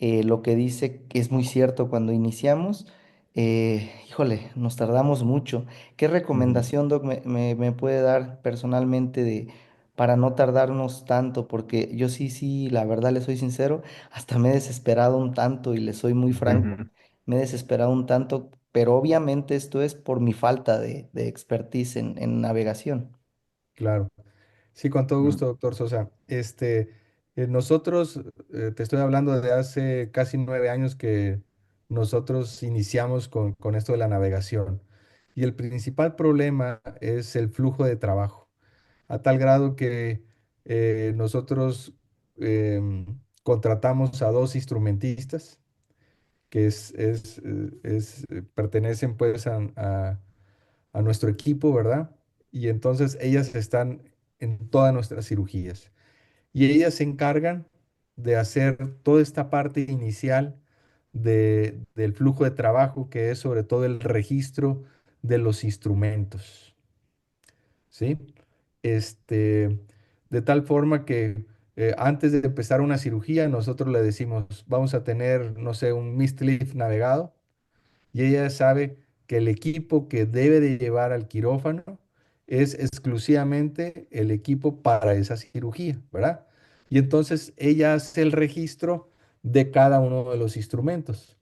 lo que dice que es muy cierto cuando iniciamos, híjole, nos tardamos mucho. ¿Qué Ujú. recomendación, Doc, me puede dar personalmente para no tardarnos tanto? Porque yo sí, la verdad le soy sincero, hasta me he desesperado un tanto y le soy muy franco, Ujú. me he desesperado un tanto, pero obviamente esto es por mi falta de expertise en navegación. Claro. Sí, con todo Mm. gusto, doctor Sosa. Nosotros, te estoy hablando de hace casi 9 años que nosotros iniciamos con esto de la navegación. Y el principal problema es el flujo de trabajo, a tal grado que nosotros contratamos a dos instrumentistas que pertenecen pues a nuestro equipo, ¿verdad? Y entonces ellas están en todas nuestras cirugías. Y ellas se encargan de hacer toda esta parte inicial del flujo de trabajo, que es sobre todo el registro de los instrumentos, ¿sí? Este, de tal forma que antes de empezar una cirugía, nosotros le decimos, vamos a tener, no sé, un mist lift navegado y ella sabe que el equipo que debe de llevar al quirófano es exclusivamente el equipo para esa cirugía, ¿verdad? Y entonces ella hace el registro de cada uno de los instrumentos,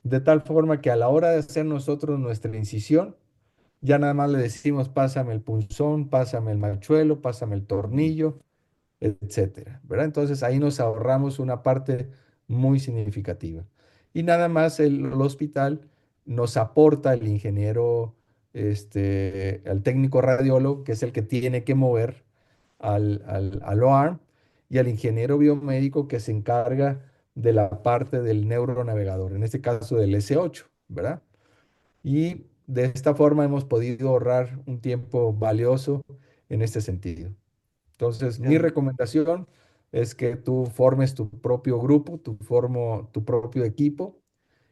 de tal forma que a la hora de hacer nosotros nuestra incisión, ya nada más le decimos, pásame el punzón, pásame el machuelo, pásame el tornillo, etcétera, ¿verdad? Entonces ahí nos ahorramos una parte muy significativa. Y nada más el hospital nos aporta el ingeniero, el técnico radiólogo, que es el que tiene que mover al OARM, y al ingeniero biomédico que se encarga de la parte del neuronavegador, en este caso del S8, ¿verdad? Y de esta forma hemos podido ahorrar un tiempo valioso en este sentido. Entonces, mi Ya. recomendación es que tú formes tu propio grupo, tu propio equipo,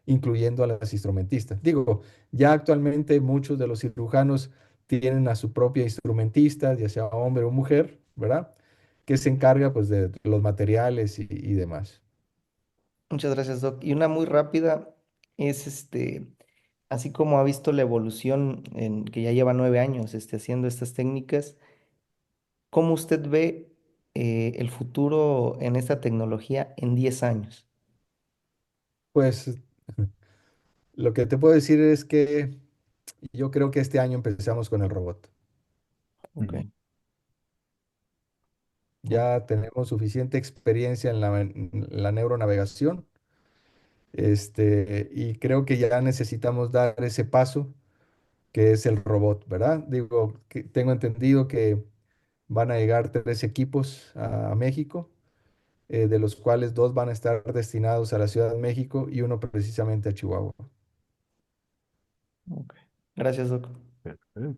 incluyendo a las instrumentistas. Digo, ya actualmente muchos de los cirujanos tienen a su propia instrumentista, ya sea hombre o mujer, ¿verdad? Que se encarga pues de los materiales y demás. Muchas gracias, Doc. Y una muy rápida es así como ha visto la evolución en que ya lleva 9 años haciendo estas técnicas, ¿cómo usted ve el futuro en esta tecnología en 10 años? Pues lo que te puedo decir es que yo creo que este año empezamos con el robot. Ok, Ujú. Ok. Ya tenemos suficiente experiencia en la neuronavegación, y creo que ya necesitamos dar ese paso que es el robot, ¿verdad? Digo, que tengo entendido que van a llegar 3 equipos a México, de los cuales 2 van a estar destinados a la Ciudad de México y uno precisamente a Chihuahua. ok. Gracias, Doc. Perfecto.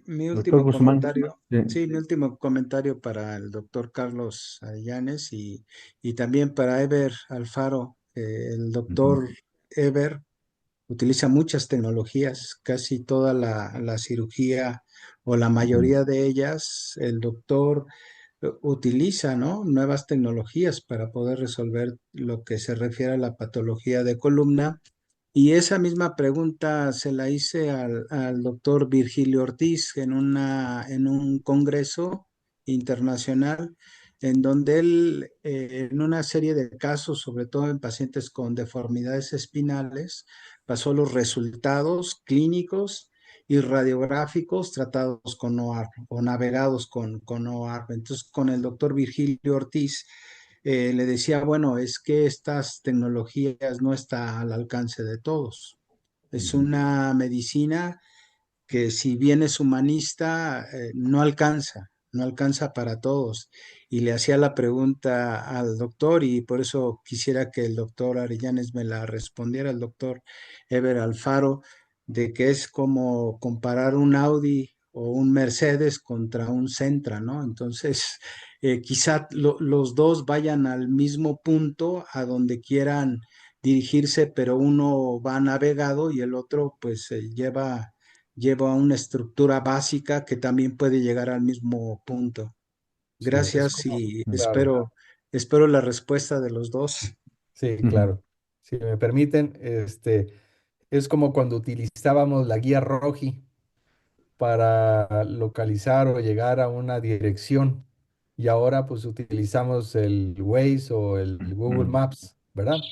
Mi Doctor último Guzmán, comentario, sí. sí, mi último comentario para el doctor Carlos Ayanes y también para Ever Alfaro. El Ujú, doctor Ever utiliza muchas tecnologías, casi toda la cirugía o la ujú, mayoría de ellas, el doctor utiliza, ¿no? Nuevas tecnologías para poder resolver lo que se refiere a la patología de columna. Y esa misma pregunta se la hice al doctor Virgilio Ortiz en un congreso internacional, en donde él, en una serie de casos, sobre todo en pacientes con deformidades espinales, pasó los resultados clínicos y radiográficos tratados con OAR o navegados con OAR. Entonces, con el doctor Virgilio Ortiz le decía, bueno, es que estas tecnologías no están al alcance de todos. Es ujú, una medicina que si bien es humanista, no alcanza para todos. Y le hacía la pregunta al doctor y por eso quisiera que el doctor Arellanes me la respondiera, el doctor Ever Alfaro, de que es como comparar un Audi o un Mercedes contra un Sentra, ¿no? Entonces, quizá los dos vayan al mismo punto a donde quieran dirigirse, pero uno va navegado y el otro pues lleva una estructura básica que también puede llegar al mismo punto. Sí, es Gracias como, y ujú, claro, espero la respuesta de los dos. sí, ujú, claro. Si me permiten, es como cuando utilizábamos la guía Roji para localizar o llegar a una dirección. Y ahora pues utilizamos el Waze o el Google ujú, Maps, ¿verdad?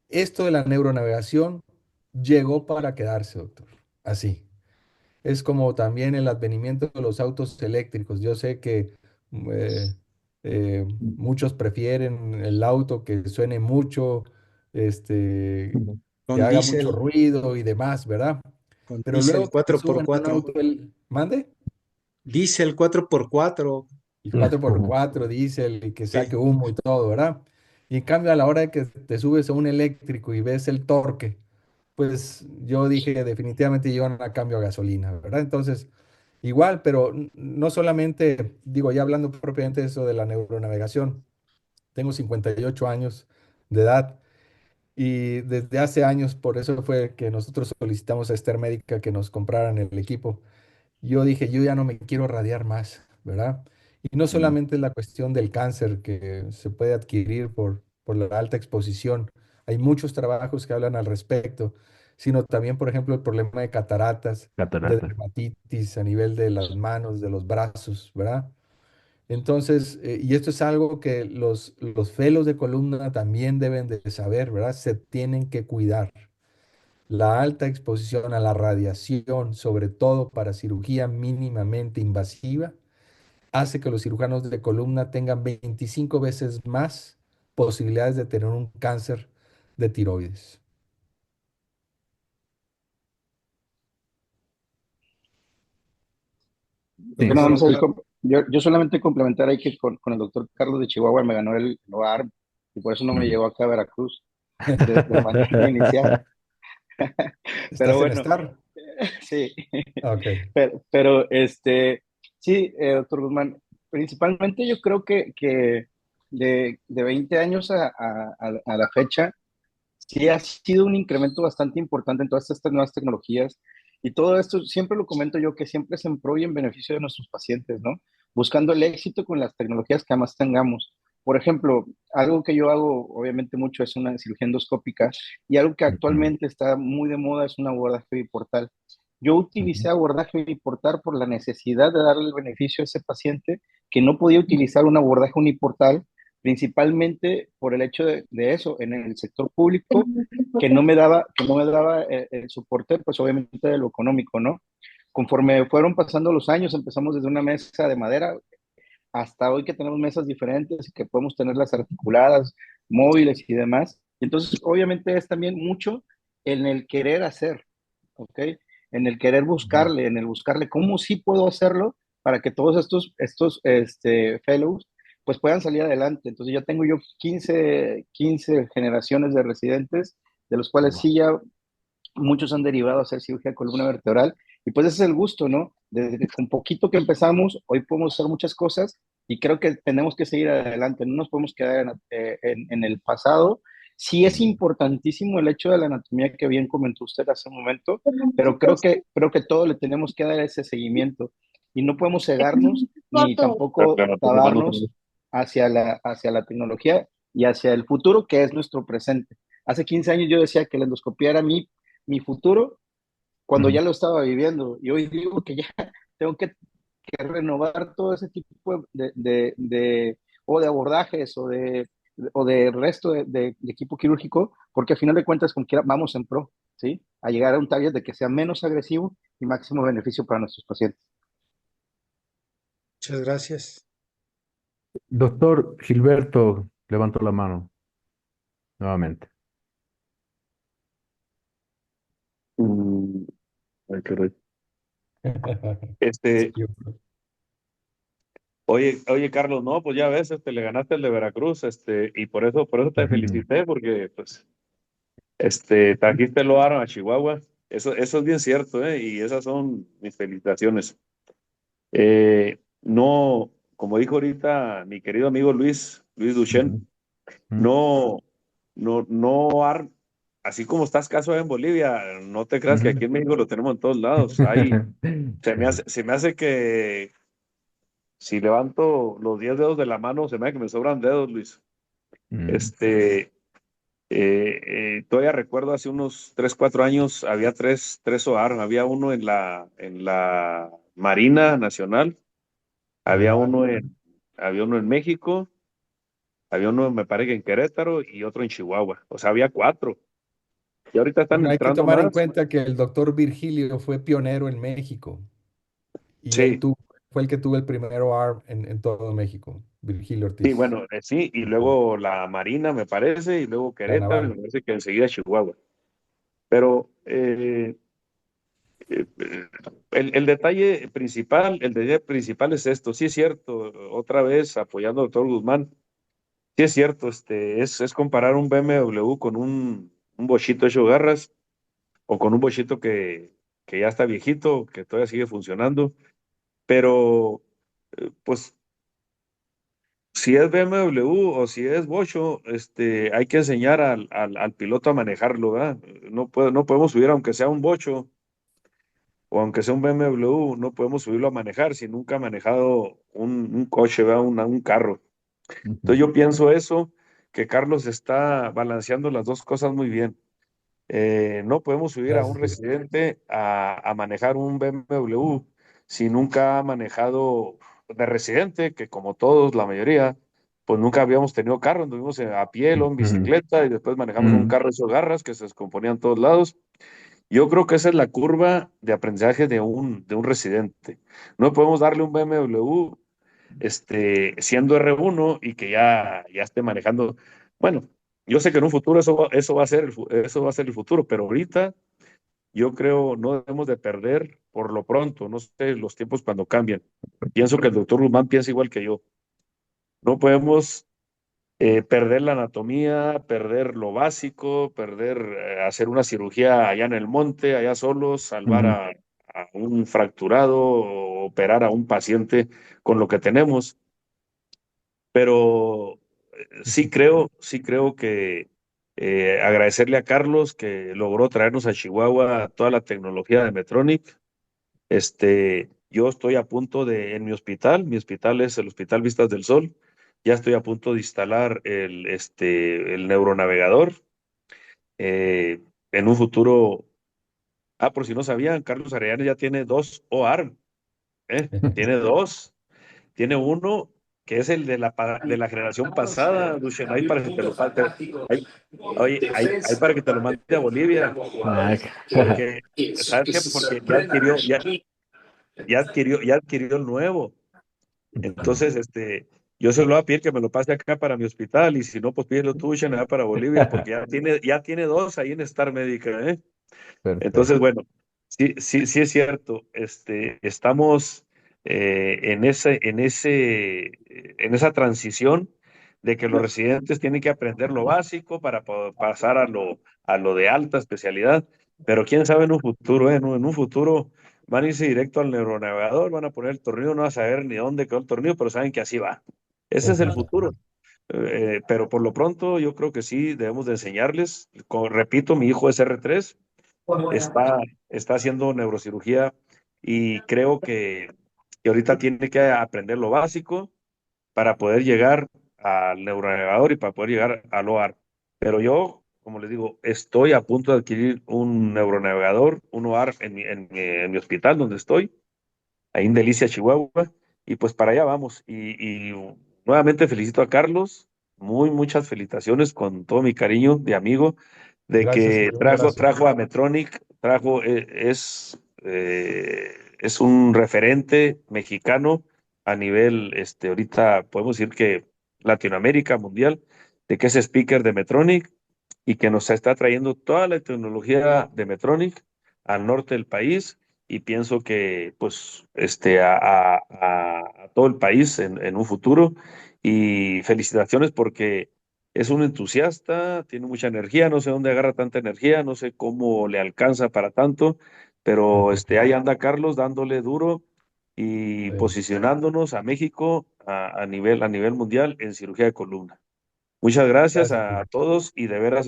Esto de la neuronavegación llegó para quedarse, doctor. Así. Es como también el advenimiento de los autos eléctricos. Yo sé que eh, muchos prefieren el auto que suene mucho, este, ujú. que Con haga mucho diésel, ruido y demás, ¿verdad? con Pero luego diésel se cuatro por suben a un cuatro, auto, ¿mande? diésel 4x4. Y 4x4 diésel y que saque Sí, humo y todo, ¿verdad? Y en cambio a la hora de que te subes a un eléctrico y ves el torque, pues yo dije definitivamente llevan a cambio a gasolina, ¿verdad? Entonces, igual, pero no solamente, digo, ya hablando propiamente de eso de la neuronavegación, tengo 58 años de edad y desde hace años, por eso fue que nosotros solicitamos a Ester Médica que nos compraran el equipo. Yo dije, yo ya no me quiero radiar más, ¿verdad? Y no Ujú, solamente la cuestión del cáncer que se puede adquirir por la alta exposición, hay muchos trabajos que hablan al respecto, sino también, por ejemplo, el problema de cataratas, de catarata. dermatitis a nivel de las manos, de los brazos, ¿verdad? Entonces, y esto es algo que los felos de columna también deben de saber, ¿verdad? Se tienen que cuidar. La alta exposición a la radiación, sobre todo para cirugía mínimamente invasiva, hace que los cirujanos de columna tengan 25 veces más posibilidades de tener un cáncer de tiroides. Yo Sí. nada más Entonces, yo solamente complementar ahí que con el doctor Carlos de Chihuahua me ganó el OAR y por eso no me Ujú. llevó acá a Veracruz de manera inicial. Pero ¿estás en bueno, Star? sí, Ok. pero sí, doctor Guzmán, principalmente yo creo que de 20 años a la fecha, sí ha sido un incremento bastante importante en todas estas nuevas tecnologías y todo esto, siempre lo comento yo, que siempre es en pro y en beneficio de nuestros pacientes, ¿no? Buscando el éxito con las tecnologías que más tengamos. Por ejemplo, algo que yo hago obviamente mucho es una cirugía endoscópica y algo que Ujú. actualmente está muy de moda es un abordaje biportal. Yo Ujú. utilicé abordaje biportal por la necesidad de darle el beneficio a ese paciente que no podía utilizar un abordaje uniportal, principalmente por el hecho de eso, en el sector público, que no me daba el soporte, pues obviamente de lo económico, ¿no? Conforme fueron pasando los años, empezamos desde una mesa de madera hasta hoy que tenemos mesas diferentes y que podemos tenerlas articuladas, móviles y demás. Entonces, obviamente es también mucho en el querer hacer, ¿ok? En el querer Ujú. buscarle, en el buscarle cómo sí puedo hacerlo para que todos estos fellows pues puedan salir adelante. Entonces ya tengo yo 15 generaciones de residentes, de los cuales Wow. sí ya muchos han derivado a hacer cirugía de columna vertebral. Y pues ese es el gusto, ¿no? Desde que con poquito que empezamos, hoy podemos hacer muchas cosas y creo que tenemos que seguir adelante, no nos podemos quedar en el pasado. Sí es importantísimo el hecho de la anatomía que bien comentó usted hace un momento, pero creo que todo le tenemos que dar ese seguimiento y no podemos cegarnos ni tampoco Claro, tu hermano otra vez. tabarnos hacia la tecnología y hacia el futuro que es nuestro presente. Hace 15 años yo decía que la endoscopía era mi futuro cuando Ujú. ya lo estaba viviendo. Y hoy digo que ya tengo que renovar todo ese tipo o de abordajes o de resto de equipo quirúrgico, porque al final de cuentas, como quiera, vamos en pro, ¿sí? A llegar a un target de que sea menos agresivo y máximo beneficio para nuestros pacientes. Muchas gracias. Doctor Gilberto levantó la mano nuevamente. Mm, ay, qué rey. Sí, Este, oye, Carlos, no, pues ya ves, le ganaste el de Veracruz, y por eso te Ujú. felicité, porque, pues, trajiste el OAR a Chihuahua. Eso es bien cierto, ¿eh? Y esas son mis felicitaciones. No, como dijo ahorita mi querido amigo Luis Duchenne, Ujú. Ujú. no, no, así como está escaso en Bolivia, no te creas que aquí Ujú. en México lo tenemos en todos lados. Se me hace, Correcto. se me hace que si levanto los 10 dedos de la mano, se me hace que me sobran dedos, Luis. Mm. Este, todavía recuerdo hace unos 3 4 años, había tres OAR, había uno en la Marina Nacional, había ajá. uno en México, había uno, me parece que en Querétaro y otro en Chihuahua. O sea, había 4. Y ahorita están Bueno, hay que entrando tomar en más. cuenta que el doctor Virgilio fue pionero en México y Sí, fue el que tuvo el primer OAR en todo México, Virgilio sí, Ortiz, bueno, sí, y luego la Marina, me parece, y luego la Querétaro, y me naval. parece que enseguida Chihuahua. Pero eh, el detalle principal es esto. Sí es cierto, otra vez apoyando al doctor Guzmán, sí es cierto, es comparar un BMW con un bochito hecho garras o con un bochito que ya está viejito, que todavía sigue funcionando, pero pues si es BMW o si es bocho, hay que enseñar al piloto a manejarlo, ¿verdad? No podemos subir, aunque sea un bocho o aunque sea un BMW, no podemos subirlo a manejar si nunca ha manejado un coche, ¿verdad? Un carro. Ujú. Entonces yo pienso eso, que Carlos está balanceando las dos cosas muy bien. No podemos subir a un Gracias, Luis. residente a manejar un BMW si nunca ha manejado de residente, que como todos, la mayoría, pues nunca habíamos tenido carro, anduvimos a pie, o en Ujú. bicicleta y después manejamos un Ujú. carro esos garras que se descomponían en todos lados. Yo creo que esa es la curva de aprendizaje de un residente. No podemos darle un BMW siendo R1 y que ya esté manejando. Bueno, yo sé que en un futuro eso va a ser eso va a ser el futuro, pero ahorita yo creo no debemos de perder por lo pronto, no sé los tiempos cuando cambian. Pienso que el doctor Guzmán piensa igual que yo. No podemos perder la anatomía, perder lo básico, hacer una cirugía allá en el monte, allá solos, salvar Ujú. a un fracturado o operar a un paciente con lo que tenemos. Pero sí creo que agradecerle a Carlos que logró traernos a Chihuahua toda la tecnología de Medtronic. Yo estoy a punto en mi hospital es el Hospital Vistas del Sol, ya estoy a punto de instalar el neuronavegador. En un futuro, por si no sabían, Carlos Arellano ya tiene dos OARM, tiene dos. Tiene uno que es el de la generación pasada, Luciano, ahí para que te lo oye, ahí para que te lo mande a Bolivia, Ah, porque, ¿sabes qué? Porque ya adquirió el nuevo. Entonces, yo se lo voy a pedir que me lo pase acá para mi hospital, y si no, pues pídelo tú, Luciano, allá para Bolivia, porque ya tiene dos ahí en Star Médica, ¿eh? Entonces, perfecto. bueno, sí es cierto. Estamos en esa transición de que los residentes tienen que aprender lo básico para pasar a lo de alta especialidad. Pero quién sabe en un futuro, ¿eh? En un futuro van a irse directo al neuronavegador, van a poner el tornillo, no van a saber ni dónde quedó el tornillo, pero saben que así va. Ese es el futuro. Pero por lo pronto yo creo que sí debemos de enseñarles. Repito, mi hijo es R3, está, está haciendo neurocirugía y creo que ahorita tiene que aprender lo básico para poder llegar al neuronavegador y para poder llegar al OAR. Pero yo, como les digo, estoy a punto de adquirir un neuronavegador, un OAR en mi hospital donde estoy, ahí en Delicia, Chihuahua, y pues para allá vamos. Y nuevamente felicito a Carlos, muchas felicitaciones con todo mi cariño de amigo, de Gracias que y un abrazo. trajo a Medtronic, es un referente mexicano a nivel, ahorita podemos decir que Latinoamérica, mundial, de que es speaker de Medtronic y que nos está trayendo toda la tecnología de Medtronic al norte del país, y pienso que pues a todo el país en un futuro. Y felicitaciones porque es un entusiasta, tiene mucha energía, no sé dónde agarra tanta energía, no sé cómo le alcanza para tanto, pero ahí anda Carlos dándole duro y posicionándonos a México a nivel mundial en cirugía de columna. Muchas gracias Gracias, a todos y de veras,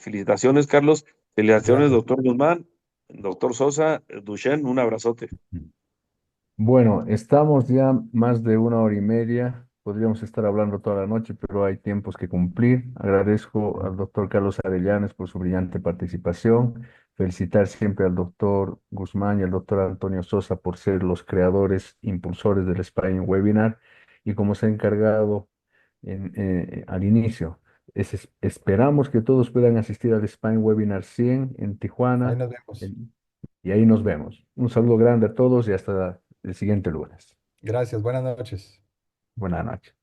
felicitaciones, Carlos. Felicitaciones, gracias. doctor Guzmán, doctor Sosa, Duchenne, un abrazote. Bueno, estamos ya más de una hora y media. Podríamos estar hablando toda la noche, pero hay tiempos que cumplir. Agradezco al doctor Carlos Arellanes por su brillante participación. Felicitar siempre al doctor Guzmán y al doctor Antonio Sosa por ser los creadores, impulsores del Spine Webinar. Y como se ha encargado al inicio, esperamos que todos puedan asistir al Spine Webinar 100 en Ahí Tijuana. nos vemos. Y ahí nos vemos. Un saludo grande a todos y hasta el siguiente lunes. Gracias, buenas noches. Buenas noches.